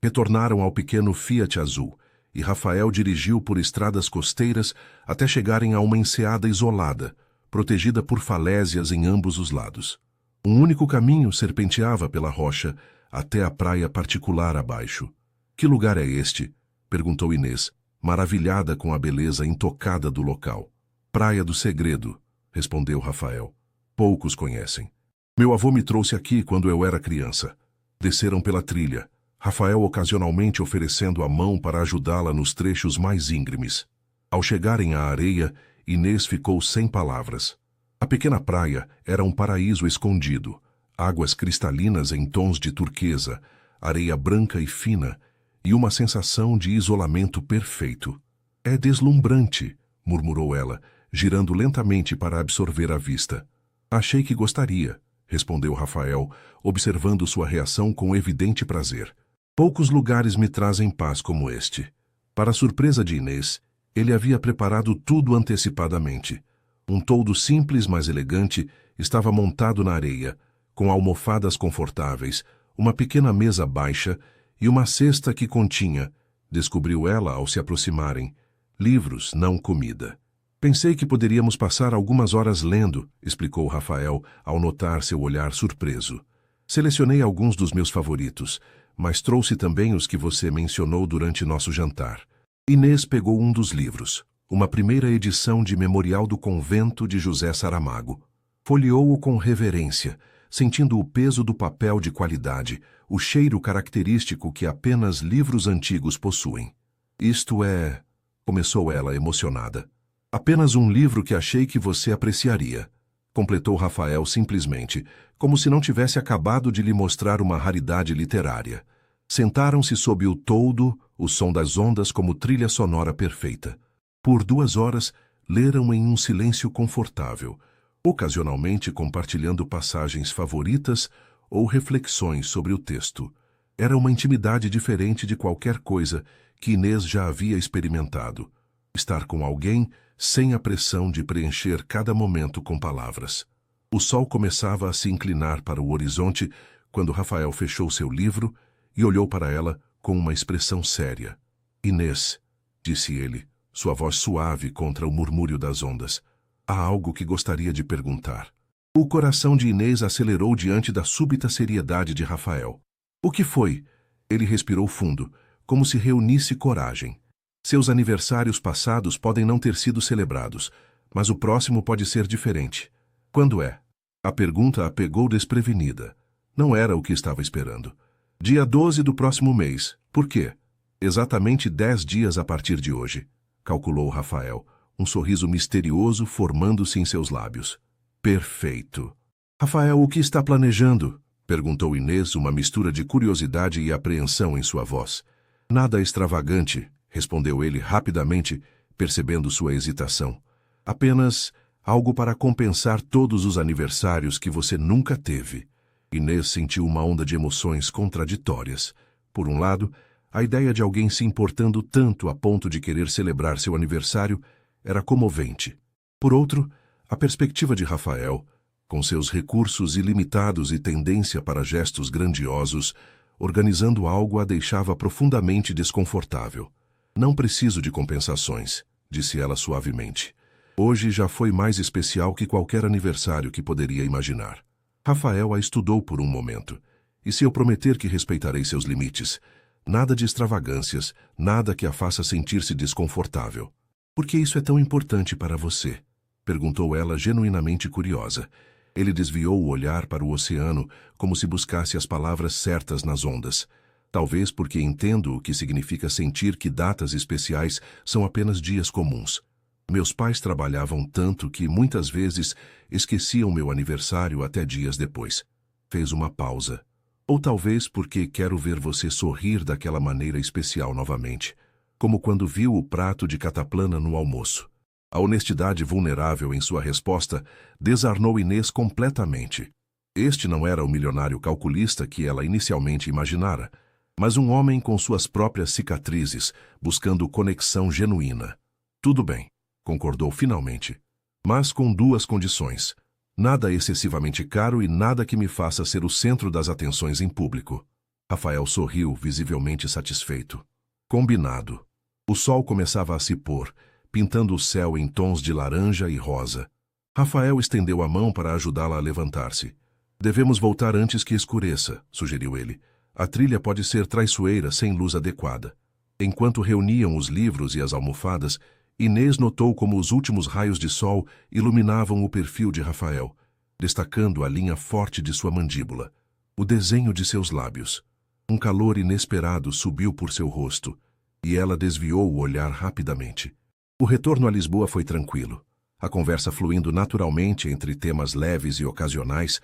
Retornaram ao pequeno Fiat azul, e Rafael dirigiu por estradas costeiras até chegarem a uma enseada isolada, protegida por falésias em ambos os lados. Um único caminho serpenteava pela rocha até a praia particular abaixo. Que lugar é este? Perguntou Inês, maravilhada com a beleza intocada do local. Praia do Segredo, respondeu Rafael. Poucos conhecem. Meu avô me trouxe aqui quando eu era criança. Desceram pela trilha, Rafael ocasionalmente oferecendo a mão para ajudá-la nos trechos mais íngremes. Ao chegarem à areia, Inês ficou sem palavras. A pequena praia era um paraíso escondido, águas cristalinas em tons de turquesa, areia branca e fina, e uma sensação de isolamento perfeito. É deslumbrante, murmurou ela, girando lentamente para absorver a vista. Achei que gostaria, respondeu Rafael, observando sua reação com evidente prazer. Poucos lugares me trazem paz como este. Para a surpresa de Inês, ele havia preparado tudo antecipadamente. Um toldo simples, mas elegante, estava montado na areia, com almofadas confortáveis, uma pequena mesa baixa e uma cesta que continha, descobriu ela ao se aproximarem, livros, não comida. Pensei que poderíamos passar algumas horas lendo, explicou Rafael, ao notar seu olhar surpreso. Selecionei alguns dos meus favoritos, mas trouxe também os que você mencionou durante nosso jantar. Inês pegou um dos livros, uma primeira edição de Memorial do Convento de José Saramago. Folheou-o com reverência, sentindo o peso do papel de qualidade, o cheiro característico que apenas livros antigos possuem. Isto é... começou ela emocionada. Apenas um livro que achei que você apreciaria, completou Rafael simplesmente, como se não tivesse acabado de lhe mostrar uma raridade literária. Sentaram-se sob o toldo, o som das ondas como trilha sonora perfeita. Por 2 horas, leram em um silêncio confortável, ocasionalmente compartilhando passagens favoritas ou reflexões sobre o texto. Era uma intimidade diferente de qualquer coisa que Inês já havia experimentado. Estar com alguém sem a pressão de preencher cada momento com palavras. O sol começava a se inclinar para o horizonte quando Rafael fechou seu livro e olhou para ela com uma expressão séria. Inês, disse ele, sua voz suave contra o murmúrio das ondas. Há algo que gostaria de perguntar. O coração de Inês acelerou diante da súbita seriedade de Rafael. O que foi? Ele respirou fundo, como se reunisse coragem. Seus aniversários passados podem não ter sido celebrados, mas o próximo pode ser diferente. Quando é? A pergunta a pegou desprevenida. Não era o que estava esperando. Dia 12 do próximo mês. Por quê? Exatamente 10 dias a partir de hoje, calculou Rafael, um sorriso misterioso formando-se em seus lábios. Perfeito. Rafael, o que está planejando? Perguntou Inês, uma mistura de curiosidade e apreensão em sua voz. Nada extravagante, respondeu ele rapidamente, percebendo sua hesitação. Apenas algo para compensar todos os aniversários que você nunca teve. Inês sentiu uma onda de emoções contraditórias. Por um lado, a ideia de alguém se importando tanto a ponto de querer celebrar seu aniversário era comovente. Por outro, a perspectiva de Rafael, com seus recursos ilimitados e tendência para gestos grandiosos, organizando algo a deixava profundamente desconfortável. Não preciso de compensações, disse ela suavemente. Hoje já foi mais especial que qualquer aniversário que poderia imaginar. Rafael a estudou por um momento. E se eu prometer que respeitarei seus limites? Nada de extravagâncias, nada que a faça sentir-se desconfortável. Por que isso é tão importante para você? Perguntou ela genuinamente curiosa. Ele desviou o olhar para o oceano, como se buscasse as palavras certas nas ondas. Talvez porque entendo o que significa sentir que datas especiais são apenas dias comuns. Meus pais trabalhavam tanto que muitas vezes esqueciam meu aniversário até dias depois. Fez uma pausa. Ou talvez porque quero ver você sorrir daquela maneira especial novamente, como quando viu o prato de cataplana no almoço. A honestidade vulnerável em sua resposta desarmou Inês completamente. Este não era o milionário calculista que ela inicialmente imaginara, mas um homem com suas próprias cicatrizes, buscando conexão genuína. Tudo bem, concordou finalmente, mas com 2 condições. Nada excessivamente caro e nada que me faça ser o centro das atenções em público. Rafael sorriu, visivelmente satisfeito. Combinado. O sol começava a se pôr, pintando o céu em tons de laranja e rosa. Rafael estendeu a mão para ajudá-la a levantar-se. Devemos voltar antes que escureça, sugeriu ele. A trilha pode ser traiçoeira sem luz adequada. Enquanto reuniam os livros e as almofadas, Inês notou como os últimos raios de sol iluminavam o perfil de Rafael, destacando a linha forte de sua mandíbula, o desenho de seus lábios. Um calor inesperado subiu por seu rosto, e ela desviou o olhar rapidamente. O retorno a Lisboa foi tranquilo, a conversa fluindo naturalmente entre temas leves e ocasionais,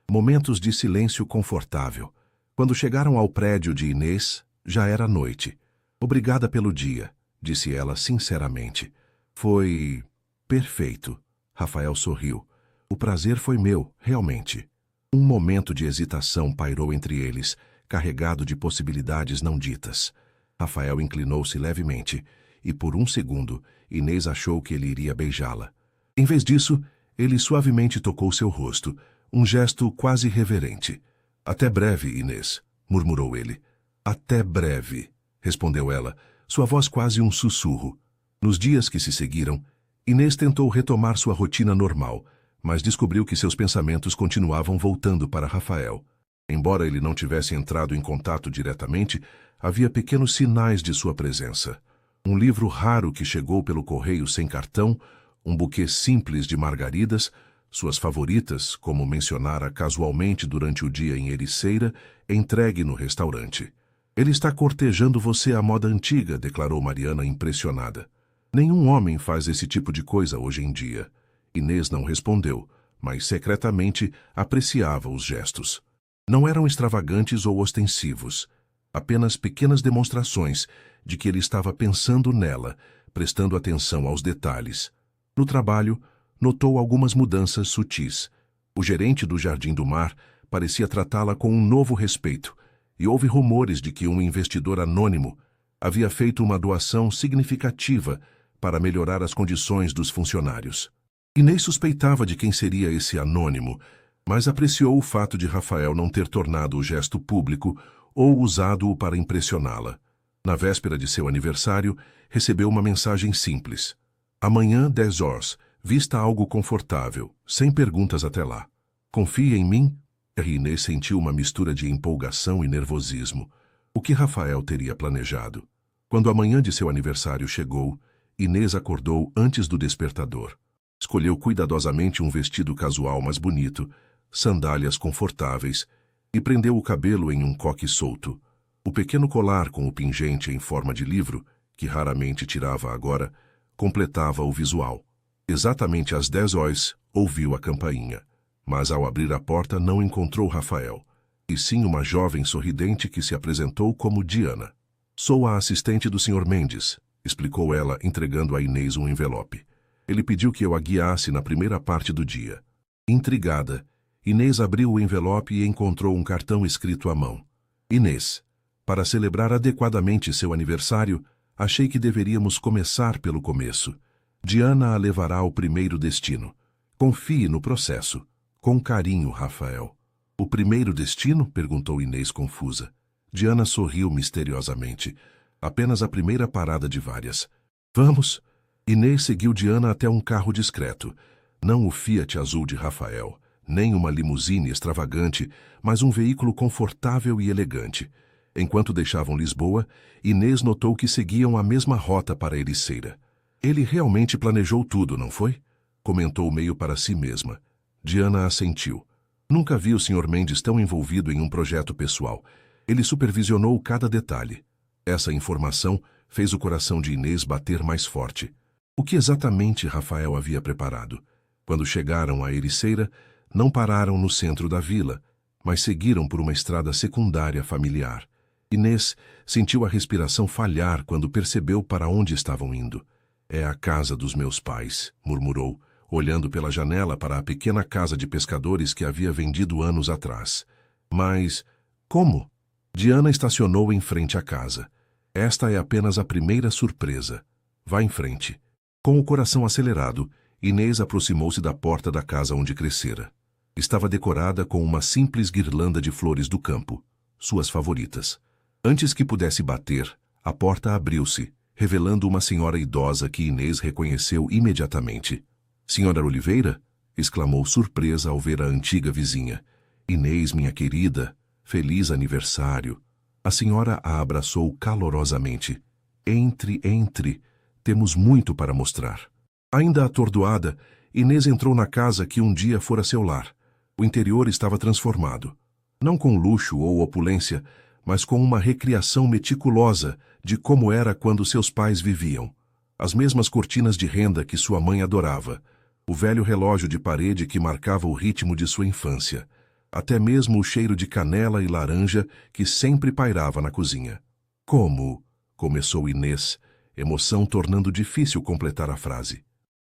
momentos de silêncio confortável. Quando chegaram ao prédio de Inês, já era noite. Obrigada pelo dia, disse ela sinceramente. Foi Perfeito. Rafael sorriu. O prazer foi meu, realmente. Um momento de hesitação pairou entre eles, carregado de possibilidades não ditas. Rafael inclinou-se levemente, e por um segundo, Inês achou que ele iria beijá-la. Em vez disso, ele suavemente tocou seu rosto, um gesto quase reverente. Até breve, Inês, murmurou ele. Até breve, respondeu ela, sua voz quase um sussurro. Nos dias que se seguiram, Inês tentou retomar sua rotina normal, mas descobriu que seus pensamentos continuavam voltando para Rafael. Embora ele não tivesse entrado em contato diretamente, havia pequenos sinais de sua presença. Um livro raro que chegou pelo correio sem cartão, um buquê simples de margaridas, suas favoritas, como mencionara casualmente durante o dia em Ericeira, entregue no restaurante. Ele está cortejando você à moda antiga, declarou Mariana impressionada. Nenhum homem faz esse tipo de coisa hoje em dia. Inês não respondeu, mas secretamente apreciava os gestos. Não eram extravagantes ou ostensivos, apenas pequenas demonstrações de que ele estava pensando nela, prestando atenção aos detalhes. No trabalho, notou algumas mudanças sutis. O gerente do Jardim do Mar parecia tratá-la com um novo respeito, e houve rumores de que um investidor anônimo havia feito uma doação significativa para melhorar as condições dos funcionários. Inês suspeitava de quem seria esse anônimo, mas apreciou o fato de Rafael não ter tornado o gesto público ou usado-o para impressioná-la. Na véspera de seu aniversário, recebeu uma mensagem simples. Amanhã, 10 horas, vista algo confortável, sem perguntas até lá. Confia em mim? Inês sentiu uma mistura de empolgação e nervosismo. O que Rafael teria planejado? Quando a manhã de seu aniversário chegou, Inês acordou antes do despertador. Escolheu cuidadosamente um vestido casual mais bonito, sandálias confortáveis e prendeu o cabelo em um coque solto. O pequeno colar com o pingente em forma de livro, que raramente tirava agora, completava o visual. Exatamente às 10 horas, ouviu a campainha. Mas ao abrir a porta não encontrou Rafael, e sim uma jovem sorridente que se apresentou como Diana. Sou a assistente do Sr. Mendes, explicou ela, entregando a Inês um envelope. Ele pediu que eu a guiasse na primeira parte do dia. Intrigada, Inês abriu o envelope e encontrou um cartão escrito à mão. Inês, para celebrar adequadamente seu aniversário, achei que deveríamos começar pelo começo. Diana a levará ao primeiro destino. Confie no processo. Com carinho, Rafael. O primeiro destino? Perguntou Inês confusa. Diana sorriu misteriosamente. Apenas a primeira parada de várias. Vamos. Inês seguiu Diana até um carro discreto. Não o Fiat azul de Rafael, nem uma limusine extravagante, mas um veículo confortável e elegante. Enquanto deixavam Lisboa, Inês notou que seguiam a mesma rota para Ericeira. Ele realmente planejou tudo, não foi? Comentou meio para si mesma. Diana assentiu. Nunca vi o Sr. Mendes tão envolvido em um projeto pessoal. Ele supervisionou cada detalhe. Essa informação fez o coração de Inês bater mais forte. O que exatamente Rafael havia preparado? Quando chegaram a Ericeira, não pararam no centro da vila, mas seguiram por uma estrada secundária familiar. Inês sentiu a respiração falhar quando percebeu para onde estavam indo. É a casa dos meus pais, murmurou, olhando pela janela para a pequena casa de pescadores que havia vendido anos atrás. Mas, como? Diana estacionou em frente à casa. Esta é apenas a primeira surpresa. Vá em frente. Com o coração acelerado, Inês aproximou-se da porta da casa onde crescera. Estava decorada com uma simples guirlanda de flores do campo, suas favoritas. Antes que pudesse bater, a porta abriu-se, revelando uma senhora idosa que Inês reconheceu imediatamente. Senhora Oliveira? Exclamou surpresa ao ver a antiga vizinha. Inês, minha querida, feliz aniversário. A senhora a abraçou calorosamente. Entre. Temos muito para mostrar. Ainda atordoada, Inês entrou na casa que um dia fora seu lar. O interior estava transformado. Não com luxo ou opulência, mas com uma recriação meticulosa de como era quando seus pais viviam. As mesmas cortinas de renda que sua mãe adorava, o velho relógio de parede que marcava o ritmo de sua infância, até mesmo o cheiro de canela e laranja que sempre pairava na cozinha. Como? Começou Inês, emoção tornando difícil completar a frase.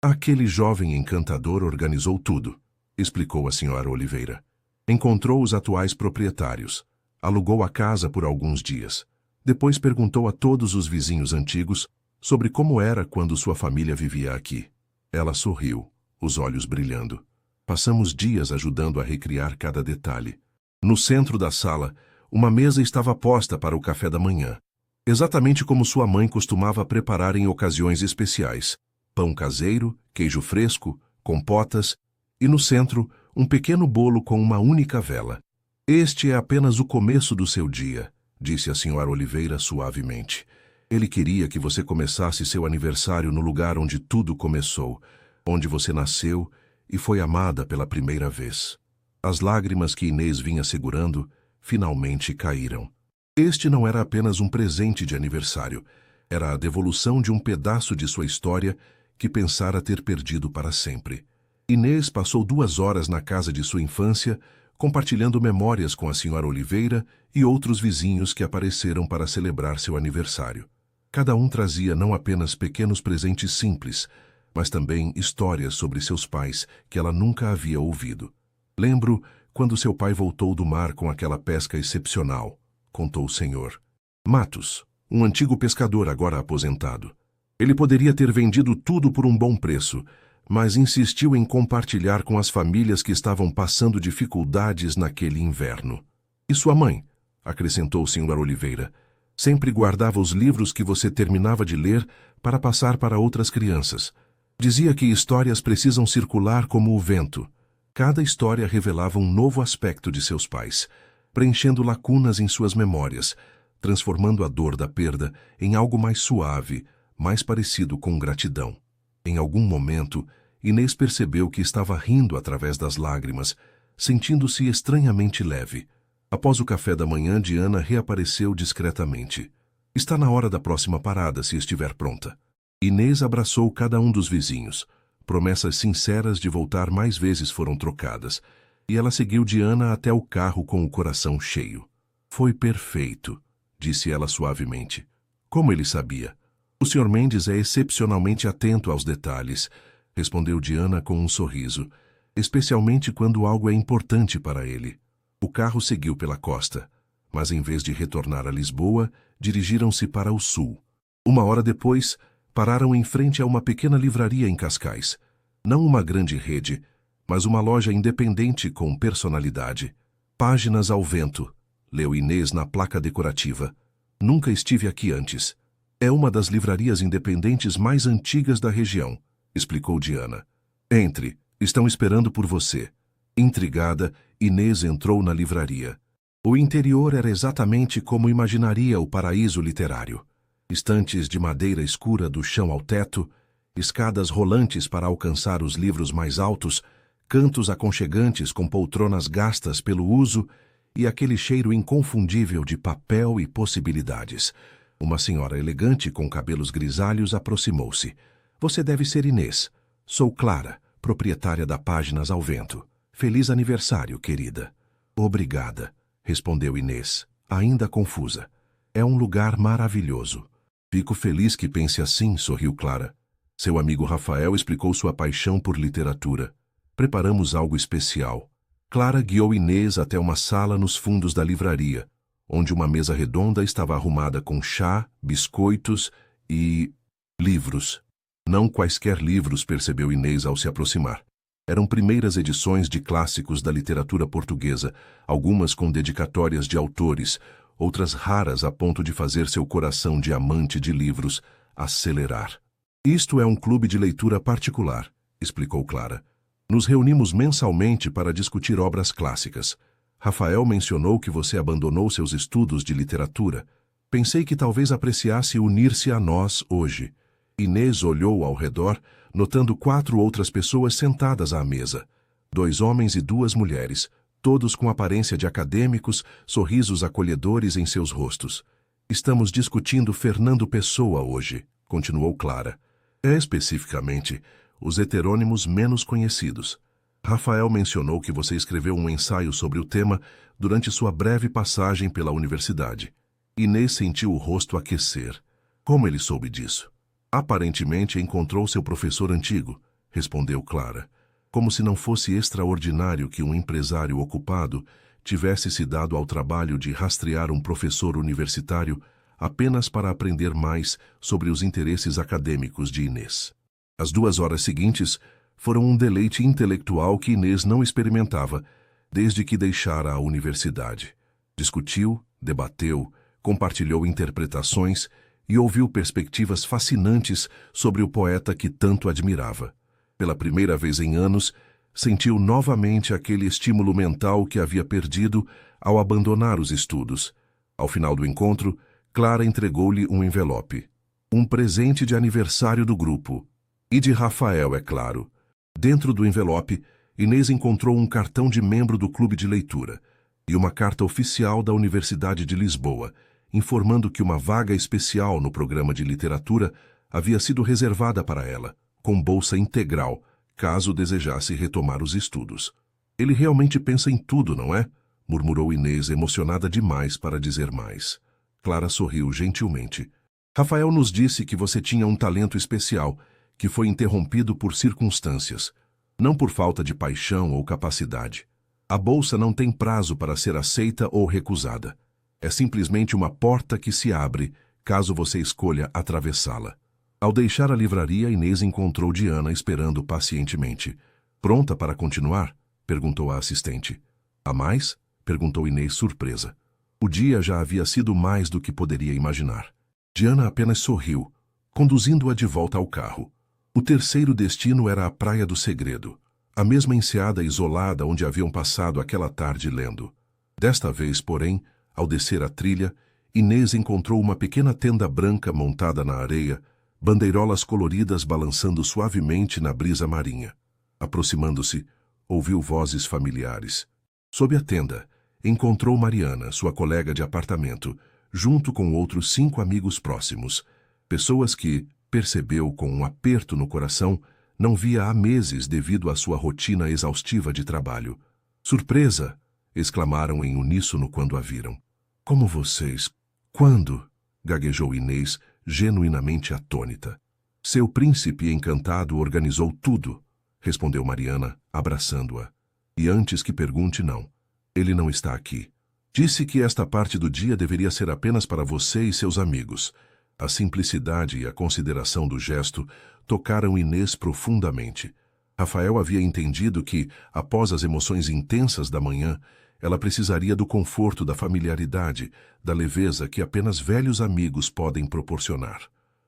Aquele jovem encantador organizou tudo, explicou a senhora Oliveira. Encontrou os atuais proprietários, alugou a casa por alguns dias. Depois perguntou a todos os vizinhos antigos sobre como era quando sua família vivia aqui. Ela sorriu, os olhos brilhando. Passamos dias ajudando a recriar cada detalhe. No centro da sala, uma mesa estava posta para o café da manhã, exatamente como sua mãe costumava preparar em ocasiões especiais. Pão caseiro, queijo fresco, compotas e, no centro, um pequeno bolo com uma única vela. Este é apenas o começo do seu dia, disse a senhora Oliveira suavemente. Ele queria que você começasse seu aniversário no lugar onde tudo começou, onde você nasceu e foi amada pela primeira vez. As lágrimas que Inês vinha segurando finalmente caíram. Este não era apenas um presente de aniversário, era a devolução de um pedaço de sua história que pensara ter perdido para sempre. Inês passou 2 horas na casa de sua infância, compartilhando memórias com a senhora Oliveira e outros vizinhos que apareceram para celebrar seu aniversário. Cada um trazia não apenas pequenos presentes simples, mas também histórias sobre seus pais que ela nunca havia ouvido. Lembro quando seu pai voltou do mar com aquela pesca excepcional, contou o senhor Matos, um antigo pescador agora aposentado. Ele poderia ter vendido tudo por um bom preço, mas insistiu em compartilhar com as famílias que estavam passando dificuldades naquele inverno. E sua mãe, acrescentou o senhor Oliveira, sempre guardava os livros que você terminava de ler para passar para outras crianças. Dizia que histórias precisam circular como o vento. Cada história revelava um novo aspecto de seus pais, preenchendo lacunas em suas memórias, transformando a dor da perda em algo mais suave, mais parecido com gratidão. Em algum momento, Inês percebeu que estava rindo através das lágrimas, sentindo-se estranhamente leve. Após o café da manhã, Diana reapareceu discretamente. Está na hora da próxima parada, se estiver pronta. Inês abraçou cada um dos vizinhos. Promessas sinceras de voltar mais vezes foram trocadas, e ela seguiu Diana até o carro com o coração cheio. Foi perfeito, disse ela suavemente. Como ele sabia? O Sr. Mendes é excepcionalmente atento aos detalhes, respondeu Diana com um sorriso, especialmente quando algo é importante para ele. O carro seguiu pela costa, mas em vez de retornar a Lisboa, dirigiram-se para o sul. 1 hora depois, pararam em frente a uma pequena livraria em Cascais. Não uma grande rede, mas uma loja independente com personalidade. Páginas ao vento, leu Inês na placa decorativa. Nunca estive aqui antes. É uma das livrarias independentes mais antigas da região, explicou Diana. Entre, estão esperando por você. Intrigada, Inês entrou na livraria. O interior era exatamente como imaginaria o paraíso literário. Estantes de madeira escura do chão ao teto, escadas rolantes para alcançar os livros mais altos, cantos aconchegantes com poltronas gastas pelo uso e aquele cheiro inconfundível de papel e possibilidades. Uma senhora elegante com cabelos grisalhos aproximou-se. Você deve ser Inês. Sou Clara, proprietária da Páginas ao Vento. Feliz aniversário, querida. Obrigada, respondeu Inês, ainda confusa. É um lugar maravilhoso. Fico feliz que pense assim, sorriu Clara. Seu amigo Rafael explicou sua paixão por literatura. Preparamos algo especial. Clara guiou Inês até uma sala nos fundos da livraria, onde uma mesa redonda estava arrumada com chá, biscoitos e livros. Não quaisquer livros, percebeu Inês ao se aproximar. Eram primeiras edições de clássicos da literatura portuguesa, algumas com dedicatórias de autores, outras raras a ponto de fazer seu coração de amante de livros acelerar. Isto é um clube de leitura particular, explicou Clara. Nos reunimos mensalmente para discutir obras clássicas. Rafael mencionou que você abandonou seus estudos de literatura. Pensei que talvez apreciasse unir-se a nós hoje. Inês olhou ao redor, notando 4 outras pessoas sentadas à mesa. 2 homens e 2 mulheres, todos com aparência de acadêmicos, sorrisos acolhedores em seus rostos. Estamos discutindo Fernando Pessoa hoje, continuou Clara. Especificamente, os heterônimos menos conhecidos. Rafael mencionou que você escreveu um ensaio sobre o tema durante sua breve passagem pela universidade. Inês sentiu o rosto aquecer. Como ele soube disso? Aparentemente encontrou seu professor antigo. respondeu Clara, como se não fosse extraordinário que um empresário ocupado tivesse se dado ao trabalho de rastrear um professor universitário apenas para aprender mais sobre os interesses acadêmicos de Inês. As 2 horas seguintes foram um deleite intelectual que Inês não experimentava desde que deixara a universidade. Discutiu, debateu, compartilhou interpretações e ouviu perspectivas fascinantes sobre o poeta que tanto admirava. Pela primeira vez em anos, sentiu novamente aquele estímulo mental que havia perdido ao abandonar os estudos. Ao final do encontro, Clara entregou-lhe um envelope. Um presente de aniversário do grupo. E de Rafael, é claro. Dentro do envelope, Inês encontrou um cartão de membro do clube de leitura e uma carta oficial da Universidade de Lisboa, informando que uma vaga especial no programa de literatura havia sido reservada para ela, com bolsa integral, caso desejasse retomar os estudos. Ele realmente pensa em tudo, não é? Murmurou Inês, emocionada demais para dizer mais. Clara sorriu gentilmente. Rafael nos disse que você tinha um talento especial, que foi interrompido por circunstâncias, não por falta de paixão ou capacidade. A bolsa não tem prazo para ser aceita ou recusada. É simplesmente uma porta que se abre, caso você escolha atravessá-la. Ao deixar a livraria, Inês encontrou Diana esperando pacientemente. Pronta para continuar? Perguntou a assistente. Há mais? Perguntou Inês surpresa. O dia já havia sido mais do que poderia imaginar. Diana apenas sorriu, conduzindo-a de volta ao carro. O terceiro destino era a Praia do Segredo, a mesma enseada isolada onde haviam passado aquela tarde lendo. Desta vez, porém, ao descer a trilha, Inês encontrou uma pequena tenda branca montada na areia, bandeirolas coloridas balançando suavemente na brisa marinha. Aproximando-se, ouviu vozes familiares. Sob a tenda, encontrou Mariana, sua colega de apartamento, junto com outros 5 amigos próximos, pessoas que, percebeu com um aperto no coração, não via há meses devido à sua rotina exaustiva de trabalho. Surpresa! Exclamaram em uníssono quando a viram. Como vocês? Quando? Gaguejou Inês, genuinamente atônita. Seu príncipe encantado organizou tudo, respondeu Mariana, abraçando-a. E antes que pergunte, não. Ele não está aqui. Disse que esta parte do dia deveria ser apenas para você e seus amigos. A simplicidade e a consideração do gesto tocaram Inês profundamente. Rafael havia entendido que, após as emoções intensas da manhã, ela precisaria do conforto da familiaridade, da leveza que apenas velhos amigos podem proporcionar.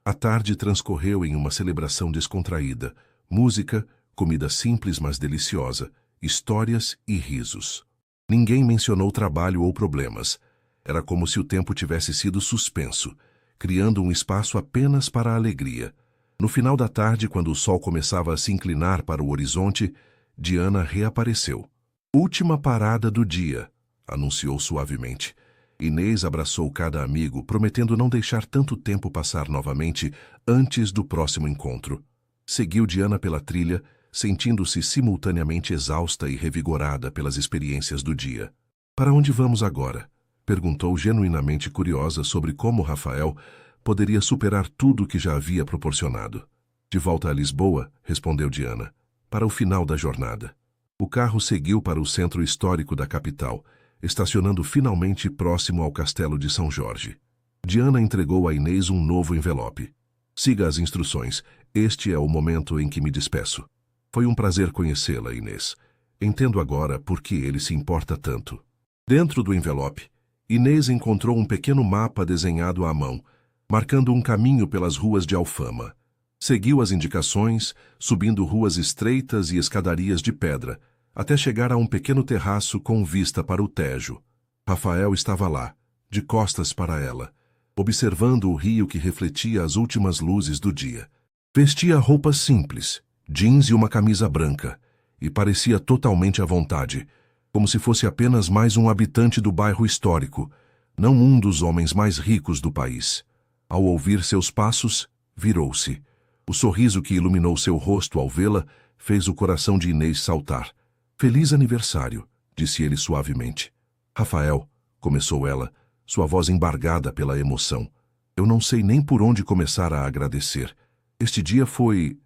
A tarde transcorreu em uma celebração descontraída, música, comida simples mas deliciosa, histórias e risos. Ninguém mencionou trabalho ou problemas. Era como se o tempo tivesse sido suspenso, criando um espaço apenas para a alegria. No final da tarde, quando o sol começava a se inclinar para o horizonte, Diana reapareceu. Última parada do dia, anunciou suavemente. Inês abraçou cada amigo, prometendo não deixar tanto tempo passar novamente antes do próximo encontro. Seguiu Diana pela trilha, sentindo-se simultaneamente exausta e revigorada pelas experiências do dia. Para onde vamos agora? Perguntou genuinamente curiosa sobre como Rafael poderia superar tudo o que já havia proporcionado. De volta a Lisboa, respondeu Diana, para o final da jornada. O carro seguiu para o centro histórico da capital, estacionando finalmente próximo ao Castelo de São Jorge. Diana entregou a Inês um novo envelope. Siga as instruções. Este é o momento em que me despeço. Foi um prazer conhecê-la, Inês. Entendo agora por que ele se importa tanto. Dentro do envelope, Inês encontrou um pequeno mapa desenhado à mão, marcando um caminho pelas ruas de Alfama. Seguiu as indicações, subindo ruas estreitas e escadarias de pedra, até chegar a um pequeno terraço com vista para o Tejo. Rafael estava lá, de costas para ela, observando o rio que refletia as últimas luzes do dia. Vestia roupas simples, jeans e uma camisa branca, e parecia totalmente à vontade, como se fosse apenas mais um habitante do bairro histórico, não um dos homens mais ricos do país. Ao ouvir seus passos, virou-se. O sorriso que iluminou seu rosto ao vê-la fez o coração de Inês saltar. Feliz aniversário, disse ele suavemente. Rafael, começou ela, sua voz embargada pela emoção. Eu não sei nem por onde começar a agradecer. Este dia foi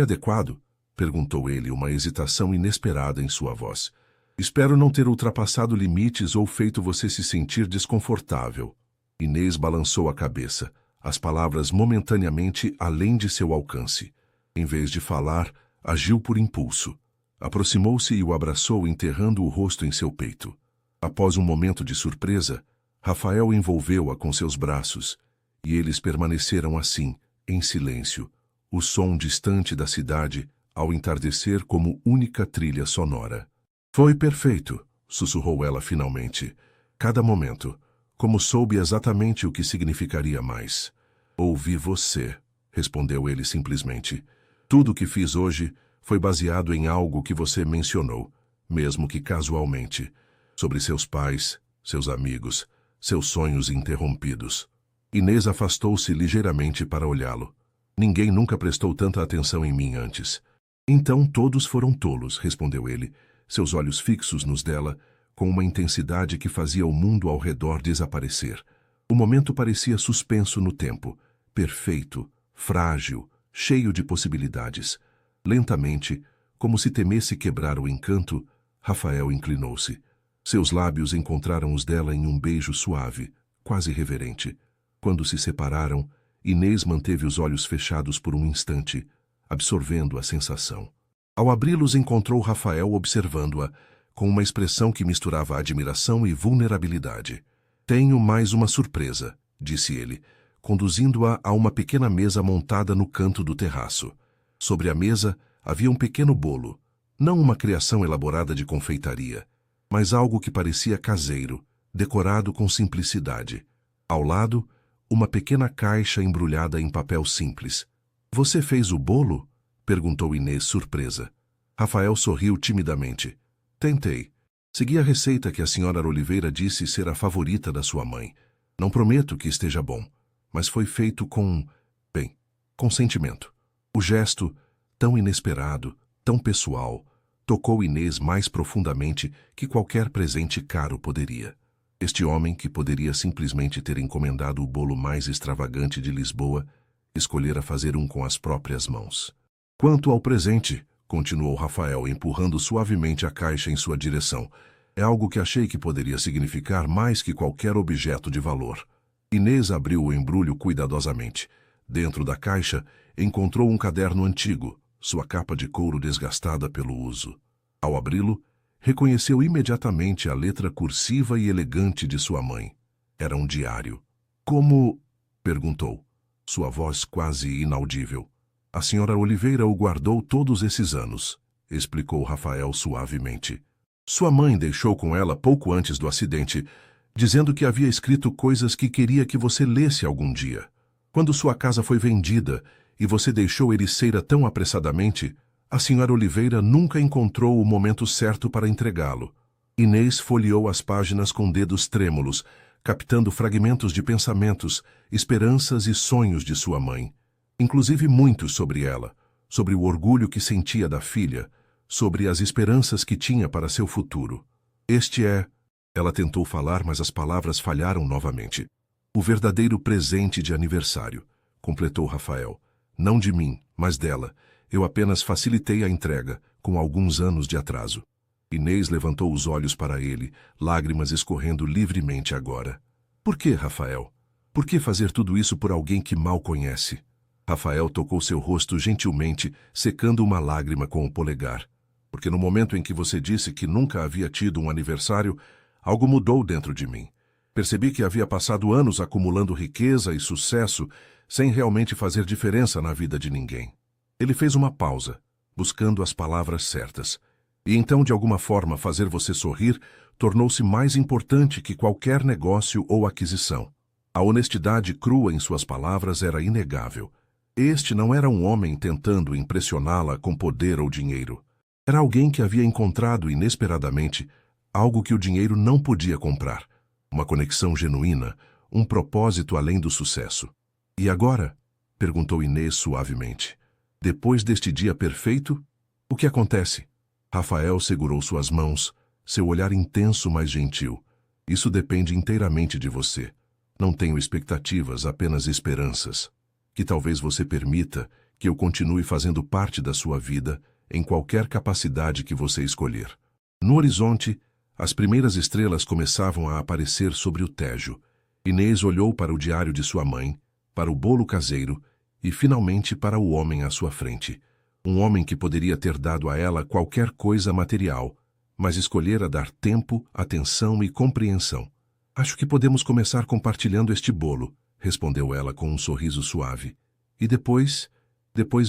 adequado. Perguntou ele, uma hesitação inesperada em sua voz. Espero não ter ultrapassado limites ou feito você se sentir desconfortável. Inês balançou a cabeça, as palavras momentaneamente além de seu alcance. Em vez de falar, agiu por impulso. Aproximou-se e o abraçou, enterrando o rosto em seu peito. Após um momento de surpresa, Rafael envolveu-a com seus braços, e eles permaneceram assim, em silêncio, o som distante da cidade ao entardecer como única trilha sonora. Foi perfeito, sussurrou ela finalmente. Cada momento, como soube exatamente o que significaria mais. Ouvi você, respondeu ele simplesmente. Tudo o que fiz hoje foi baseado em algo que você mencionou, mesmo que casualmente, sobre seus pais, seus amigos, seus sonhos interrompidos. Inês afastou-se ligeiramente para olhá-lo. Ninguém nunca prestou tanta atenção em mim antes. Então todos foram tolos, respondeu ele, seus olhos fixos nos dela, com uma intensidade que fazia o mundo ao redor desaparecer. O momento parecia suspenso no tempo, perfeito, frágil, cheio de possibilidades. Lentamente, como se temesse quebrar o encanto, Rafael inclinou-se. Seus lábios encontraram os dela em um beijo suave, quase reverente. Quando se separaram, Inês manteve os olhos fechados por um instante, absorvendo a sensação. Ao abri-los, encontrou Rafael observando-a, com uma expressão que misturava admiração e vulnerabilidade. Tenho mais uma surpresa, disse ele, conduzindo-a a uma pequena mesa montada no canto do terraço. Sobre a mesa havia um pequeno bolo, não uma criação elaborada de confeitaria, mas algo que parecia caseiro, decorado com simplicidade. Ao lado, uma pequena caixa embrulhada em papel simples. Você fez o bolo? Perguntou Inês, surpresa. Rafael sorriu timidamente. Tentei. Segui a receita que a senhora Oliveira disse ser a favorita da sua mãe. Não prometo que esteja bom, mas foi feito com sentimento. O gesto, tão inesperado, tão pessoal, tocou Inês mais profundamente que qualquer presente caro poderia. Este homem, que poderia simplesmente ter encomendado o bolo mais extravagante de Lisboa, escolhera fazer um com as próprias mãos. Quanto ao presente, continuou Rafael, empurrando suavemente a caixa em sua direção, é algo que achei que poderia significar mais que qualquer objeto de valor. Inês abriu o embrulho cuidadosamente. Dentro da caixa, encontrou um caderno antigo, sua capa de couro desgastada pelo uso. Ao abri-lo, reconheceu imediatamente a letra cursiva e elegante de sua mãe. Era um diário. Como? Perguntou, sua voz quase inaudível. A senhora Oliveira o guardou todos esses anos, explicou Rafael suavemente. Sua mãe deixou com ela pouco antes do acidente, dizendo que havia escrito coisas que queria que você lesse algum dia. Quando sua casa foi vendida e você deixou Ericeira tão apressadamente, a senhora Oliveira nunca encontrou o momento certo para entregá-lo. Inês folheou as páginas com dedos trêmulos, captando fragmentos de pensamentos, esperanças e sonhos de sua mãe. Inclusive muitos sobre ela, sobre o orgulho que sentia da filha, sobre as esperanças que tinha para seu futuro. Este é... Ela tentou falar, mas as palavras falharam novamente. O verdadeiro presente de aniversário, completou Rafael. Não de mim, mas dela. Eu apenas facilitei a entrega, com alguns anos de atraso. Inês levantou os olhos para ele, lágrimas escorrendo livremente agora. Por que, Rafael? Por que fazer tudo isso por alguém que mal conhece? Rafael tocou seu rosto gentilmente, secando uma lágrima com o polegar. Porque no momento em que você disse que nunca havia tido um aniversário, algo mudou dentro de mim. Percebi que havia passado anos acumulando riqueza e sucesso, sem realmente fazer diferença na vida de ninguém. Ele fez uma pausa, buscando as palavras certas. E então, de alguma forma, fazer você sorrir tornou-se mais importante que qualquer negócio ou aquisição. A honestidade crua em suas palavras era inegável. Este não era um homem tentando impressioná-la com poder ou dinheiro. Era alguém que havia encontrado inesperadamente algo que o dinheiro não podia comprar. Uma conexão genuína, um propósito além do sucesso. E agora? Perguntou Inês suavemente. Depois deste dia perfeito, o que acontece? Rafael segurou suas mãos, seu olhar intenso, mas gentil. Isso depende inteiramente de você. Não tenho expectativas, apenas esperanças. Que talvez você permita que eu continue fazendo parte da sua vida, em qualquer capacidade que você escolher. No horizonte, as primeiras estrelas começavam a aparecer sobre o Tejo. Inês olhou para o diário de sua mãe, para o bolo caseiro e, finalmente, para o homem à sua frente. Um homem que poderia ter dado a ela qualquer coisa material, mas escolhera dar tempo, atenção e compreensão. Acho que podemos começar compartilhando este bolo, respondeu ela com um sorriso suave. E depois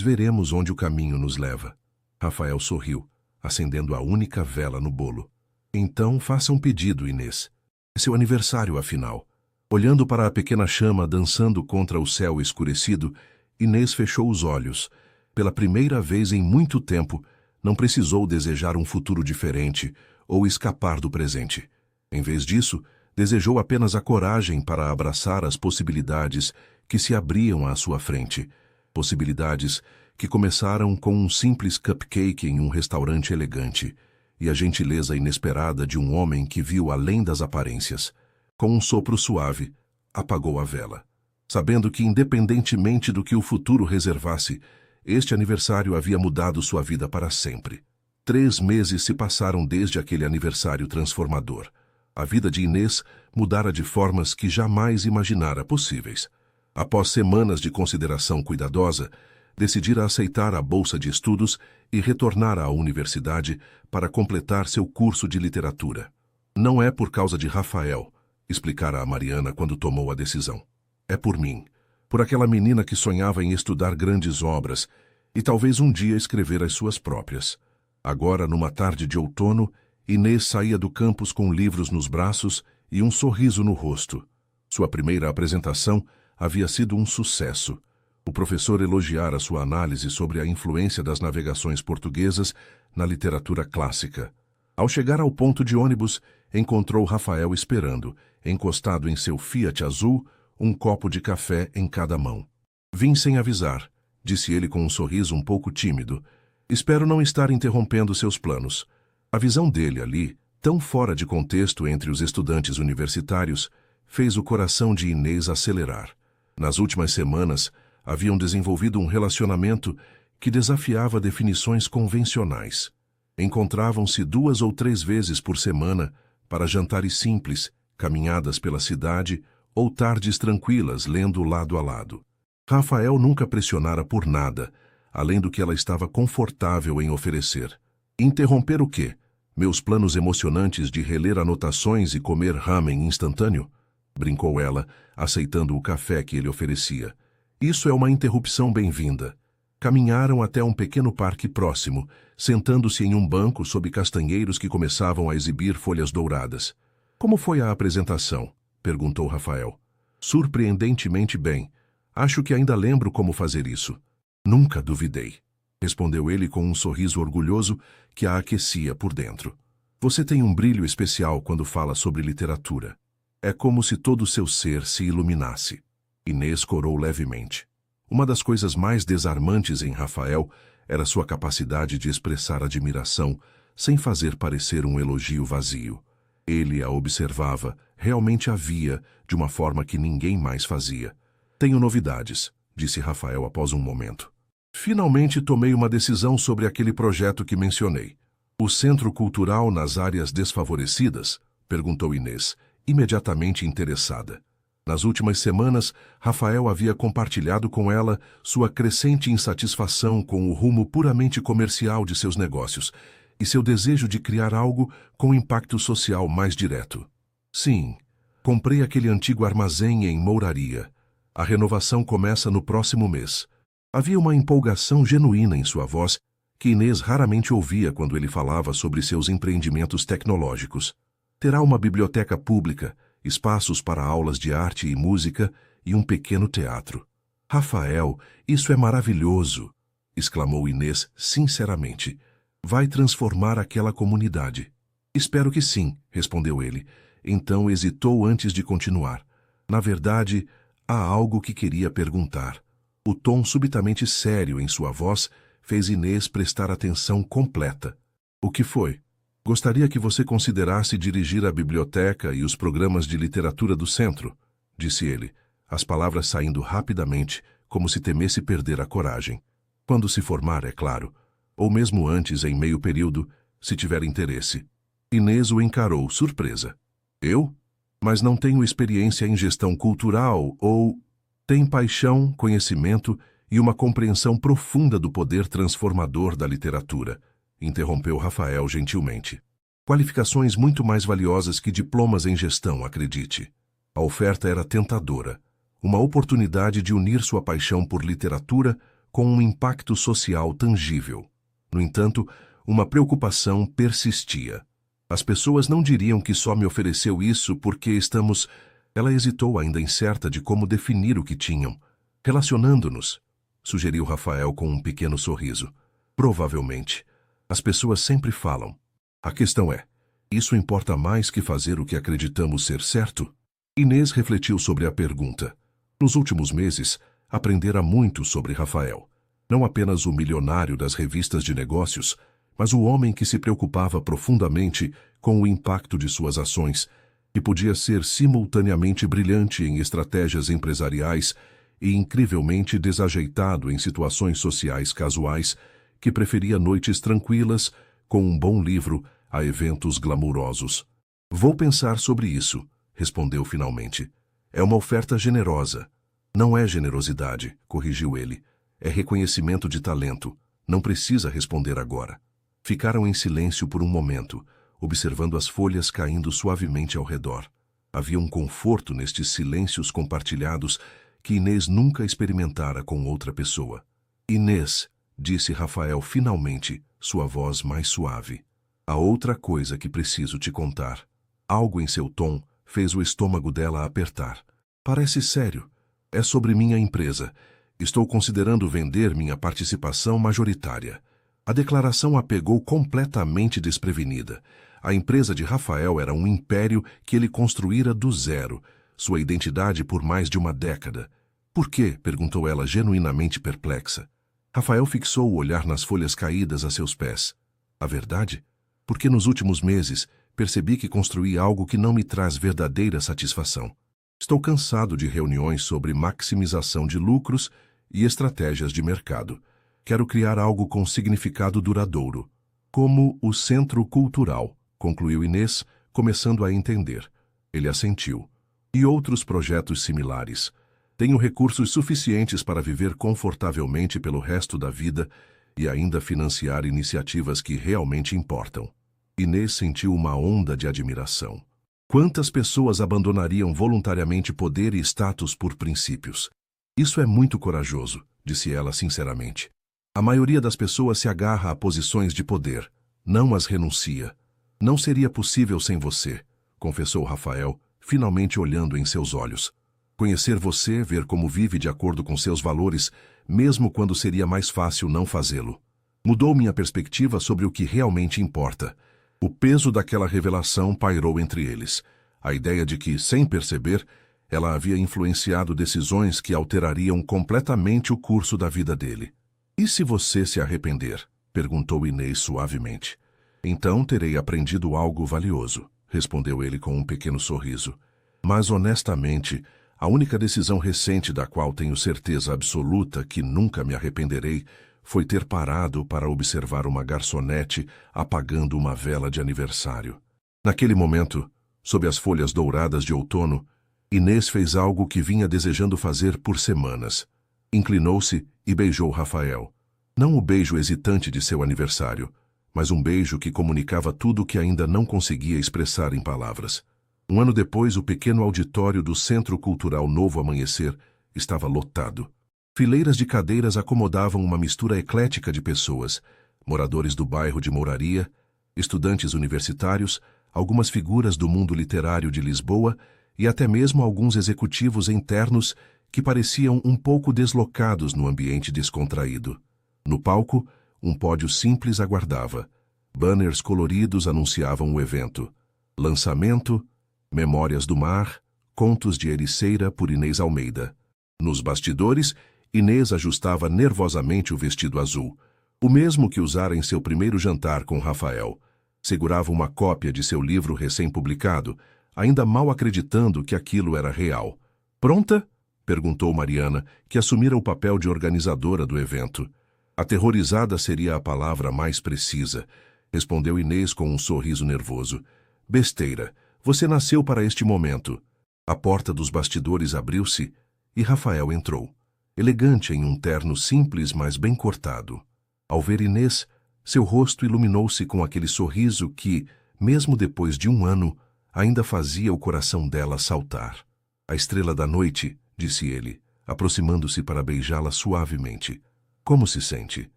veremos onde o caminho nos leva. Rafael sorriu, acendendo a única vela no bolo. Então faça um pedido, Inês. É seu aniversário, afinal. Olhando para a pequena chama dançando contra o céu escurecido, Inês fechou os olhos. Pela primeira vez em muito tempo, não precisou desejar um futuro diferente ou escapar do presente. Em vez disso, desejou apenas a coragem para abraçar as possibilidades que se abriam à sua frente. Possibilidades que começaram com um simples cupcake em um restaurante elegante e a gentileza inesperada de um homem que viu além das aparências. Com um sopro suave, apagou a vela, sabendo que, independentemente do que o futuro reservasse, este aniversário havia mudado sua vida para sempre. 3 meses se passaram desde aquele aniversário transformador. A vida de Inês mudara de formas que jamais imaginara possíveis. Após semanas de consideração cuidadosa, decidira aceitar a bolsa de estudos e retornar à universidade para completar seu curso de literatura. Não é por causa de Rafael, explicara a Mariana quando tomou a decisão. É por mim, por aquela menina que sonhava em estudar grandes obras e talvez um dia escrever as suas próprias. Agora, numa tarde de outono, Inês saía do campus com livros nos braços e um sorriso no rosto. Sua primeira apresentação havia sido um sucesso. O professor elogiara sua análise sobre a influência das navegações portuguesas na literatura clássica. Ao chegar ao ponto de ônibus, encontrou Rafael esperando, encostado em seu Fiat azul, um copo de café em cada mão. Vim sem avisar, disse ele com um sorriso um pouco tímido. Espero não estar interrompendo seus planos. A visão dele ali, tão fora de contexto entre os estudantes universitários, fez o coração de Inês acelerar. Nas últimas semanas, haviam desenvolvido um relacionamento que desafiava definições convencionais. Encontravam-se 2 ou 3 vezes por semana para jantares simples, caminhadas pela cidade ou tardes tranquilas lendo lado a lado. Rafael nunca pressionara por nada, além do que ela estava confortável em oferecer. Interromper o quê? Meus planos emocionantes de reler anotações e comer ramen instantâneo? Brincou ela, aceitando o café que ele oferecia. Isso é uma interrupção bem-vinda. Caminharam até um pequeno parque próximo, sentando-se em um banco sob castanheiros que começavam a exibir folhas douradas. Como foi a apresentação? Perguntou Rafael. Surpreendentemente bem. Acho que ainda lembro como fazer isso. Nunca duvidei, respondeu ele com um sorriso orgulhoso que a aquecia por dentro. Você tem um brilho especial quando fala sobre literatura. É como se todo o seu ser se iluminasse. Inês corou levemente. Uma das coisas mais desarmantes em Rafael era sua capacidade de expressar admiração sem fazer parecer um elogio vazio. Ele a observava, realmente a via, de uma forma que ninguém mais fazia. Tenho novidades, disse Rafael após um momento. Finalmente tomei uma decisão sobre aquele projeto que mencionei. O Centro Cultural nas áreas desfavorecidas? Perguntou Inês, imediatamente interessada. Nas últimas semanas, Rafael havia compartilhado com ela sua crescente insatisfação com o rumo puramente comercial de seus negócios e seu desejo de criar algo com impacto social mais direto. Sim, comprei aquele antigo armazém em Mouraria. A renovação começa no próximo mês. Havia uma empolgação genuína em sua voz que Inês raramente ouvia quando ele falava sobre seus empreendimentos tecnológicos. Terá uma biblioteca pública, espaços para aulas de arte e música e um pequeno teatro. Rafael, isso é maravilhoso, exclamou Inês sinceramente. Vai transformar aquela comunidade. Espero que sim, respondeu ele. Então hesitou antes de continuar. Na verdade, há algo que queria perguntar. O tom subitamente sério em sua voz fez Inês prestar atenção completa. O que foi? Gostaria que você considerasse dirigir a biblioteca e os programas de literatura do centro, disse ele, as palavras saindo rapidamente, como se temesse perder a coragem. Quando se formar, é claro. ou mesmo antes em meio período, se tiver interesse. Inês o encarou, surpresa. Eu? Mas não tenho experiência em gestão cultural ou... Tem paixão, conhecimento e uma compreensão profunda do poder transformador da literatura, interrompeu Rafael gentilmente. Qualificações muito mais valiosas que diplomas em gestão, acredite. A oferta era tentadora, uma oportunidade de unir sua paixão por literatura com um impacto social tangível. No entanto, uma preocupação persistia. As pessoas não diriam que só me ofereceu isso porque estamos... Ela hesitou, ainda incerta de como definir o que tinham. Relacionando-nos, sugeriu Rafael com um pequeno sorriso. Provavelmente. As pessoas sempre falam. A questão é, isso importa mais que fazer o que acreditamos ser certo? Inês refletiu sobre a pergunta. Nos últimos meses, aprendera muito sobre Rafael. Não apenas o milionário das revistas de negócios, mas o homem que se preocupava profundamente com o impacto de suas ações, que podia ser simultaneamente brilhante em estratégias empresariais e incrivelmente desajeitado em situações sociais casuais, que preferia noites tranquilas, com um bom livro, a eventos glamurosos. Vou pensar sobre isso, respondeu finalmente. É uma oferta generosa. Não é generosidade, corrigiu ele. É reconhecimento de talento. Não precisa responder agora. Ficaram em silêncio por um momento, observando as folhas caindo suavemente ao redor. Havia um conforto nestes silêncios compartilhados que Inês nunca experimentara com outra pessoa. Inês, disse Rafael finalmente, sua voz mais suave. Há outra coisa que preciso te contar. Algo em seu tom fez o estômago dela apertar. Parece sério. É sobre minha empresa. Estou considerando vender minha participação majoritária. A declaração a pegou completamente desprevenida. A empresa de Rafael era um império que ele construíra do zero, sua identidade por mais de uma década. Por quê? Perguntou ela, genuinamente perplexa. Rafael fixou o olhar nas folhas caídas a seus pés. A verdade? Porque nos últimos meses percebi que construí algo que não me traz verdadeira satisfação. Estou cansado de reuniões sobre maximização de lucros e estratégias de mercado. Quero criar algo com significado duradouro, como o Centro Cultural, concluiu Inês, começando a entender. Ele assentiu. E outros projetos similares. Tenho recursos suficientes para viver confortavelmente pelo resto da vida e ainda financiar iniciativas que realmente importam. Inês sentiu uma onda de admiração. Quantas pessoas abandonariam voluntariamente poder e status por princípios? Isso é muito corajoso, disse ela sinceramente. A maioria das pessoas se agarra a posições de poder, não as renuncia. Não seria possível sem você, confessou Rafael, finalmente olhando em seus olhos. Conhecer você, ver como vive de acordo com seus valores, mesmo quando seria mais fácil não fazê-lo. Mudou minha perspectiva sobre o que realmente importa. O peso daquela revelação pairou entre eles. A ideia de que, sem perceber, ela havia influenciado decisões que alterariam completamente o curso da vida dele. E se você se arrepender? Perguntou Inês suavemente. Então terei aprendido algo valioso, respondeu ele com um pequeno sorriso. Mas, honestamente, a única decisão recente da qual tenho certeza absoluta que nunca me arrependerei foi ter parado para observar uma garçonete apagando uma vela de aniversário. Naquele momento, sob as folhas douradas de outono, Inês fez algo que vinha desejando fazer por semanas. Inclinou-se e beijou Rafael. Não o beijo hesitante de seu aniversário, mas um beijo que comunicava tudo o que ainda não conseguia expressar em palavras. Um ano depois, o pequeno auditório do Centro Cultural Novo Amanhecer estava lotado. Fileiras de cadeiras acomodavam uma mistura eclética de pessoas, moradores do bairro de Mouraria, estudantes universitários, algumas figuras do mundo literário de Lisboa e até mesmo alguns executivos internos que pareciam um pouco deslocados no ambiente descontraído. No palco, um pódio simples aguardava. Banners coloridos anunciavam o evento. Lançamento, Memórias do Mar, Contos de Ericeira por Inês Almeida. Nos bastidores, Inês ajustava nervosamente o vestido azul, o mesmo que usara em seu primeiro jantar com Rafael. Segurava uma cópia de seu livro recém-publicado, ainda mal acreditando que aquilo era real. Pronta? Perguntou Mariana, que assumira o papel de organizadora do evento. Aterrorizada seria a palavra mais precisa, respondeu Inês com um sorriso nervoso. Besteira, você nasceu para este momento. A porta dos bastidores abriu-se e Rafael entrou, elegante em um terno simples, mas bem cortado. Ao ver Inês, seu rosto iluminou-se com aquele sorriso que, mesmo depois de 1 ano, ainda fazia o coração dela saltar. A estrela da noite, disse ele, aproximando-se para beijá-la suavemente. Como se sente?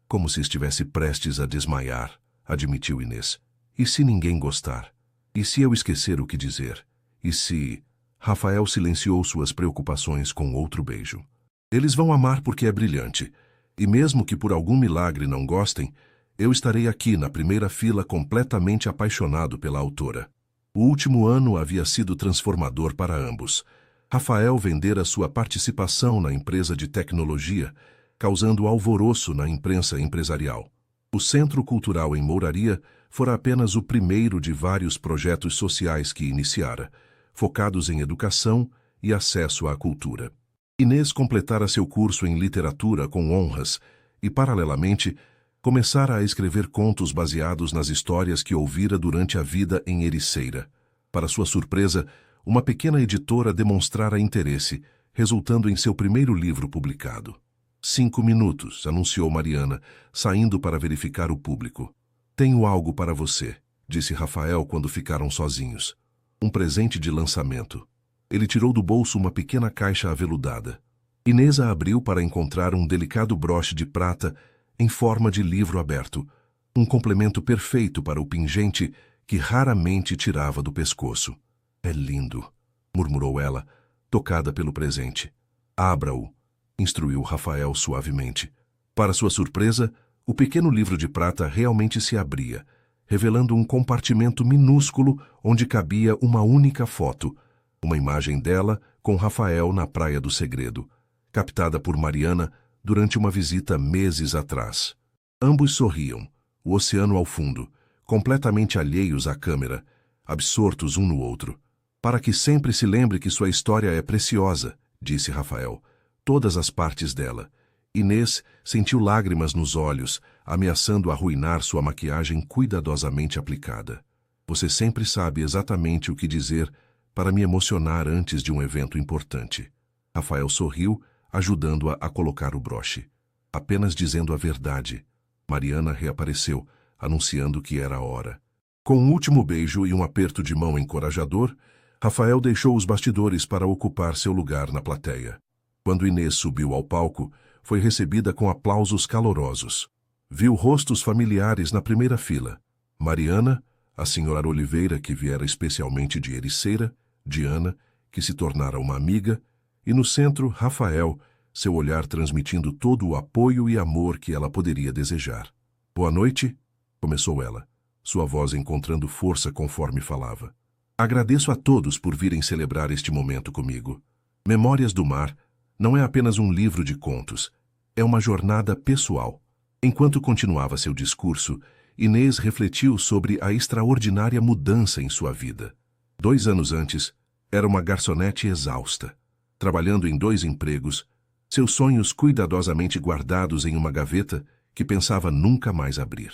Como se estivesse prestes a desmaiar, admitiu Inês. E se ninguém gostar? E se eu esquecer o que dizer? E se... Rafael silenciou suas preocupações com outro beijo. Eles vão amar porque é brilhante. E mesmo que por algum milagre não gostem, eu estarei aqui na primeira fila completamente apaixonado pela autora. O último ano havia sido transformador para ambos. Rafael vendera sua participação na empresa de tecnologia, causando alvoroço na imprensa empresarial. O Centro Cultural em Mouraria fora apenas o primeiro de vários projetos sociais que iniciara, focados em educação e acesso à cultura. Inês completara seu curso em literatura com honras e, paralelamente, começara a escrever contos baseados nas histórias que ouvira durante a vida em Ericeira. Para sua surpresa, uma pequena editora demonstrara interesse, resultando em seu primeiro livro publicado. 5 minutos, anunciou Mariana, saindo para verificar o público. Tenho algo para você, disse Rafael quando ficaram sozinhos. Um presente de lançamento. Ele tirou do bolso uma pequena caixa aveludada. Inês a abriu para encontrar um delicado broche de prata em forma de livro aberto, um complemento perfeito para o pingente que raramente tirava do pescoço. É lindo, murmurou ela, tocada pelo presente. Abra-o, instruiu Rafael suavemente. Para sua surpresa, o pequeno livro de prata realmente se abria, revelando um compartimento minúsculo onde cabia uma única foto, uma imagem dela com Rafael na Praia do Segredo, captada por Mariana durante uma visita meses atrás. Ambos sorriam, o oceano ao fundo, completamente alheios à câmera, absortos um no outro. Para que sempre se lembre que sua história é preciosa, disse Rafael, todas as partes dela. Inês sentiu lágrimas nos olhos, ameaçando arruinar sua maquiagem cuidadosamente aplicada. Você sempre sabe exatamente o que dizer para me emocionar antes de um evento importante. Rafael sorriu, ajudando-a a colocar o broche. Apenas dizendo a verdade. Mariana reapareceu, anunciando que era a hora. Com um último beijo e um aperto de mão encorajador, Rafael deixou os bastidores para ocupar seu lugar na plateia. Quando Inês subiu ao palco, foi recebida com aplausos calorosos. Viu rostos familiares na primeira fila. Mariana, a senhora Oliveira, que viera especialmente de Ericeira, Diana, que se tornara uma amiga, e no centro, Rafael, seu olhar transmitindo todo o apoio e amor que ela poderia desejar. Boa noite, começou ela, sua voz encontrando força conforme falava. Agradeço a todos por virem celebrar este momento comigo. Memórias do Mar não é apenas um livro de contos, é uma jornada pessoal. Enquanto continuava seu discurso, Inês refletiu sobre a extraordinária mudança em sua vida. 2 anos antes, era uma garçonete exausta, trabalhando em 2 empregos, seus sonhos cuidadosamente guardados em uma gaveta que pensava nunca mais abrir.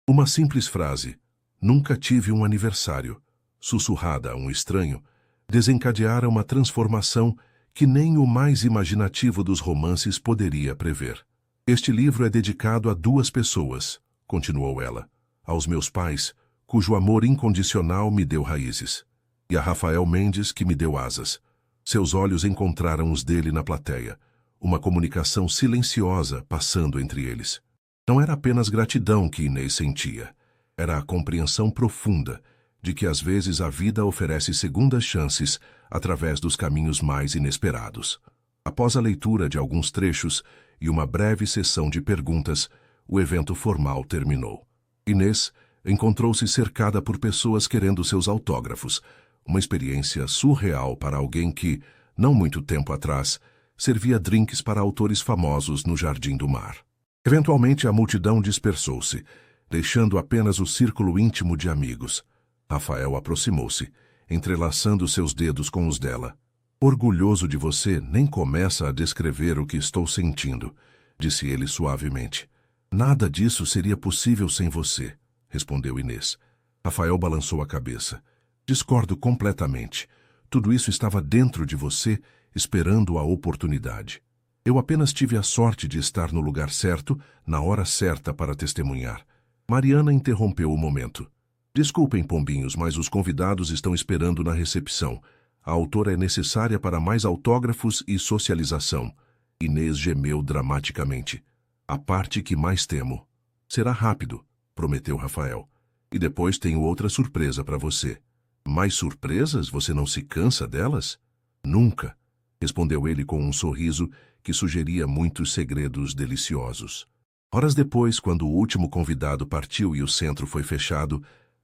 Uma simples frase, nunca tive um aniversário, sussurrada a um estranho, desencadeara uma transformação que nem o mais imaginativo dos romances poderia prever. Este livro é dedicado a 2 pessoas, continuou ela, aos meus pais, cujo amor incondicional me deu raízes, e a Rafael Mendes, que me deu asas. Seus olhos encontraram os dele na plateia, uma comunicação silenciosa passando entre eles. Não era apenas gratidão que Inês sentia, era a compreensão profunda de que às vezes a vida oferece segundas chances através dos caminhos mais inesperados. Após a leitura de alguns trechos e uma breve sessão de perguntas, o evento formal terminou. Inês encontrou-se cercada por pessoas querendo seus autógrafos, uma experiência surreal para alguém que, não muito tempo atrás, servia drinks para autores famosos no Jardim do Mar. Eventualmente a multidão dispersou-se, deixando apenas o círculo íntimo de amigos. Rafael aproximou-se, entrelaçando seus dedos com os dela. Orgulhoso de você, nem começa a descrever o que estou sentindo, disse ele suavemente. Nada disso seria possível sem você, respondeu Inês. Rafael balançou a cabeça. Discordo completamente. Tudo isso estava dentro de você, esperando a oportunidade. Eu apenas tive a sorte de estar no lugar certo, na hora certa para testemunhar. Mariana interrompeu o momento. Desculpem, pombinhos, mas os convidados estão esperando na recepção. A autora é necessária para mais autógrafos e socialização. Inês gemeu dramaticamente. A parte que mais temo. Será rápido, prometeu Rafael. E depois tenho outra surpresa para você. Mais surpresas? Você não se cansa delas? Nunca, respondeu ele com um sorriso que sugeria muitos segredos deliciosos. Horas depois, quando o último convidado partiu e o centro foi fechado,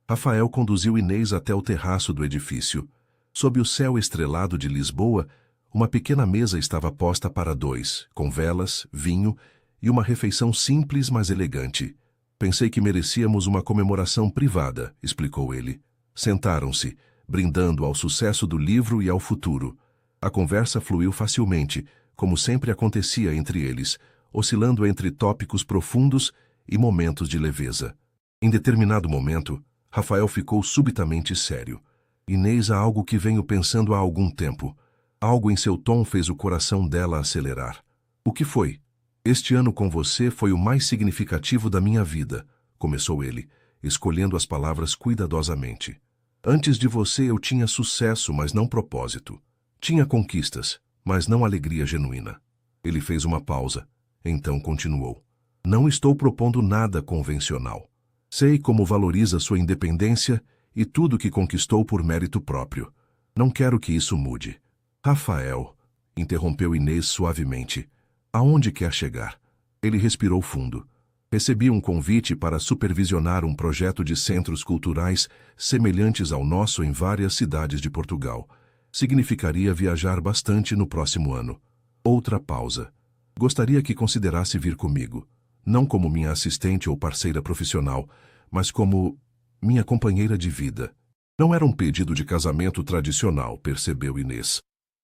Rafael conduziu Inês até o terraço do edifício. Sob o céu estrelado de Lisboa, uma pequena mesa estava posta para dois, com velas, vinho e uma refeição simples, mas elegante. Pensei que merecíamos uma comemoração privada, explicou ele. Sentaram-se, brindando ao sucesso do livro e ao futuro. A conversa fluiu facilmente, como sempre acontecia entre eles, oscilando entre tópicos profundos e momentos de leveza. Em determinado momento, Rafael ficou subitamente sério. Inês, há algo que venho pensando há algum tempo. Algo em seu tom fez o coração dela acelerar. O que foi? Este ano com você foi o mais significativo da minha vida, começou ele, escolhendo as palavras cuidadosamente. Antes de você eu tinha sucesso, mas não propósito. Tinha conquistas, mas não alegria genuína. Ele fez uma pausa, então continuou. Não estou propondo nada convencional. Sei como valoriza sua independência e tudo que conquistou por mérito próprio. Não quero que isso mude. Rafael, interrompeu Inês suavemente, aonde quer chegar? Ele respirou fundo. Recebi um convite para supervisionar um projeto de centros culturais semelhantes ao nosso em várias cidades de Portugal. Significaria viajar bastante no próximo ano. Outra pausa. Gostaria que considerasse vir comigo, não como minha assistente ou parceira profissional, mas como minha companheira de vida. Não era um pedido de casamento tradicional, percebeu Inês.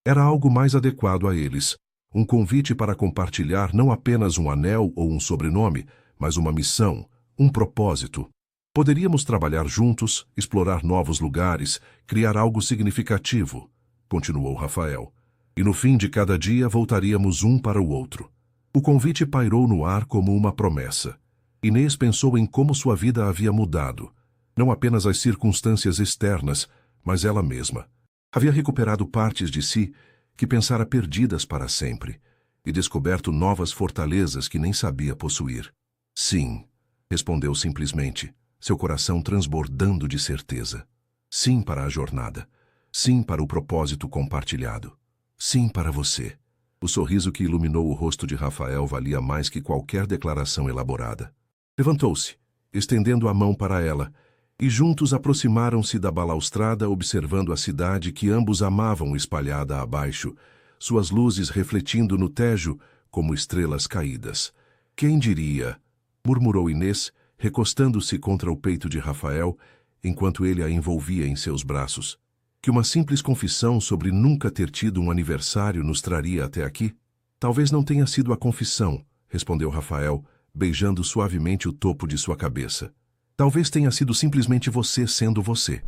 Era algo mais adequado a eles. Um convite para compartilhar não apenas um anel ou um sobrenome, mas uma missão, um propósito. Poderíamos trabalhar juntos, explorar novos lugares, criar algo significativo, continuou Rafael. E no fim de cada dia voltaríamos um para o outro. O convite pairou no ar como uma promessa. Inês pensou em como sua vida havia mudado. Não apenas as circunstâncias externas, mas ela mesma. Havia recuperado partes de si que pensara perdidas para sempre, e descoberto novas fortalezas que nem sabia possuir. Sim, respondeu simplesmente, seu coração transbordando de certeza. Sim para a jornada. Sim para o propósito compartilhado. Sim para você. O sorriso que iluminou o rosto de Rafael valia mais que qualquer declaração elaborada. Levantou-se, estendendo a mão para ela, e juntos aproximaram-se da balaustrada observando a cidade que ambos amavam espalhada abaixo, suas luzes refletindo no Tejo como estrelas caídas. Quem diria, murmurou Inês, recostando-se contra o peito de Rafael, enquanto ele a envolvia em seus braços, que uma simples confissão sobre nunca ter tido um aniversário nos traria até aqui? Talvez não tenha sido a confissão, respondeu Rafael, beijando suavemente o topo de sua cabeça. Talvez tenha sido simplesmente você sendo você.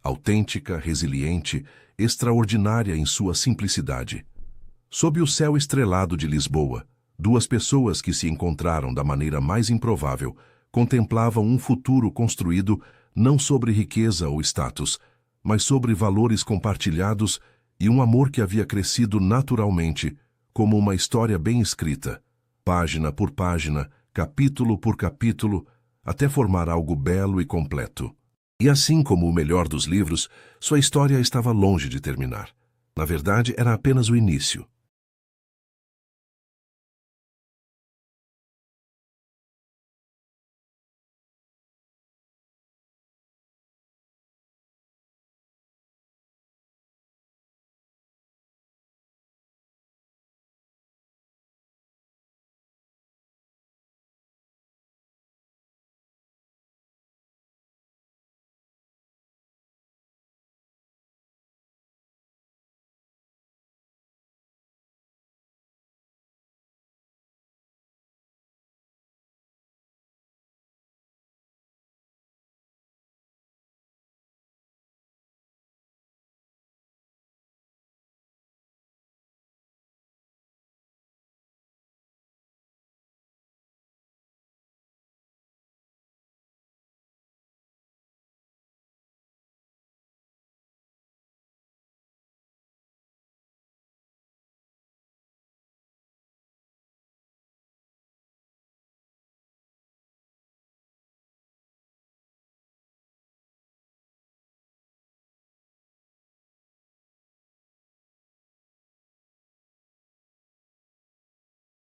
Autêntica, resiliente, extraordinária em sua simplicidade. Sob o céu estrelado de Lisboa, duas pessoas que se encontraram da maneira mais improvável contemplavam um futuro construído não sobre riqueza ou status, mas sobre valores compartilhados e um amor que havia crescido naturalmente, como uma história bem escrita, página por página, capítulo por capítulo, até formar algo belo e completo. E assim como o melhor dos livros, sua história estava longe de terminar. Na verdade, era apenas o início.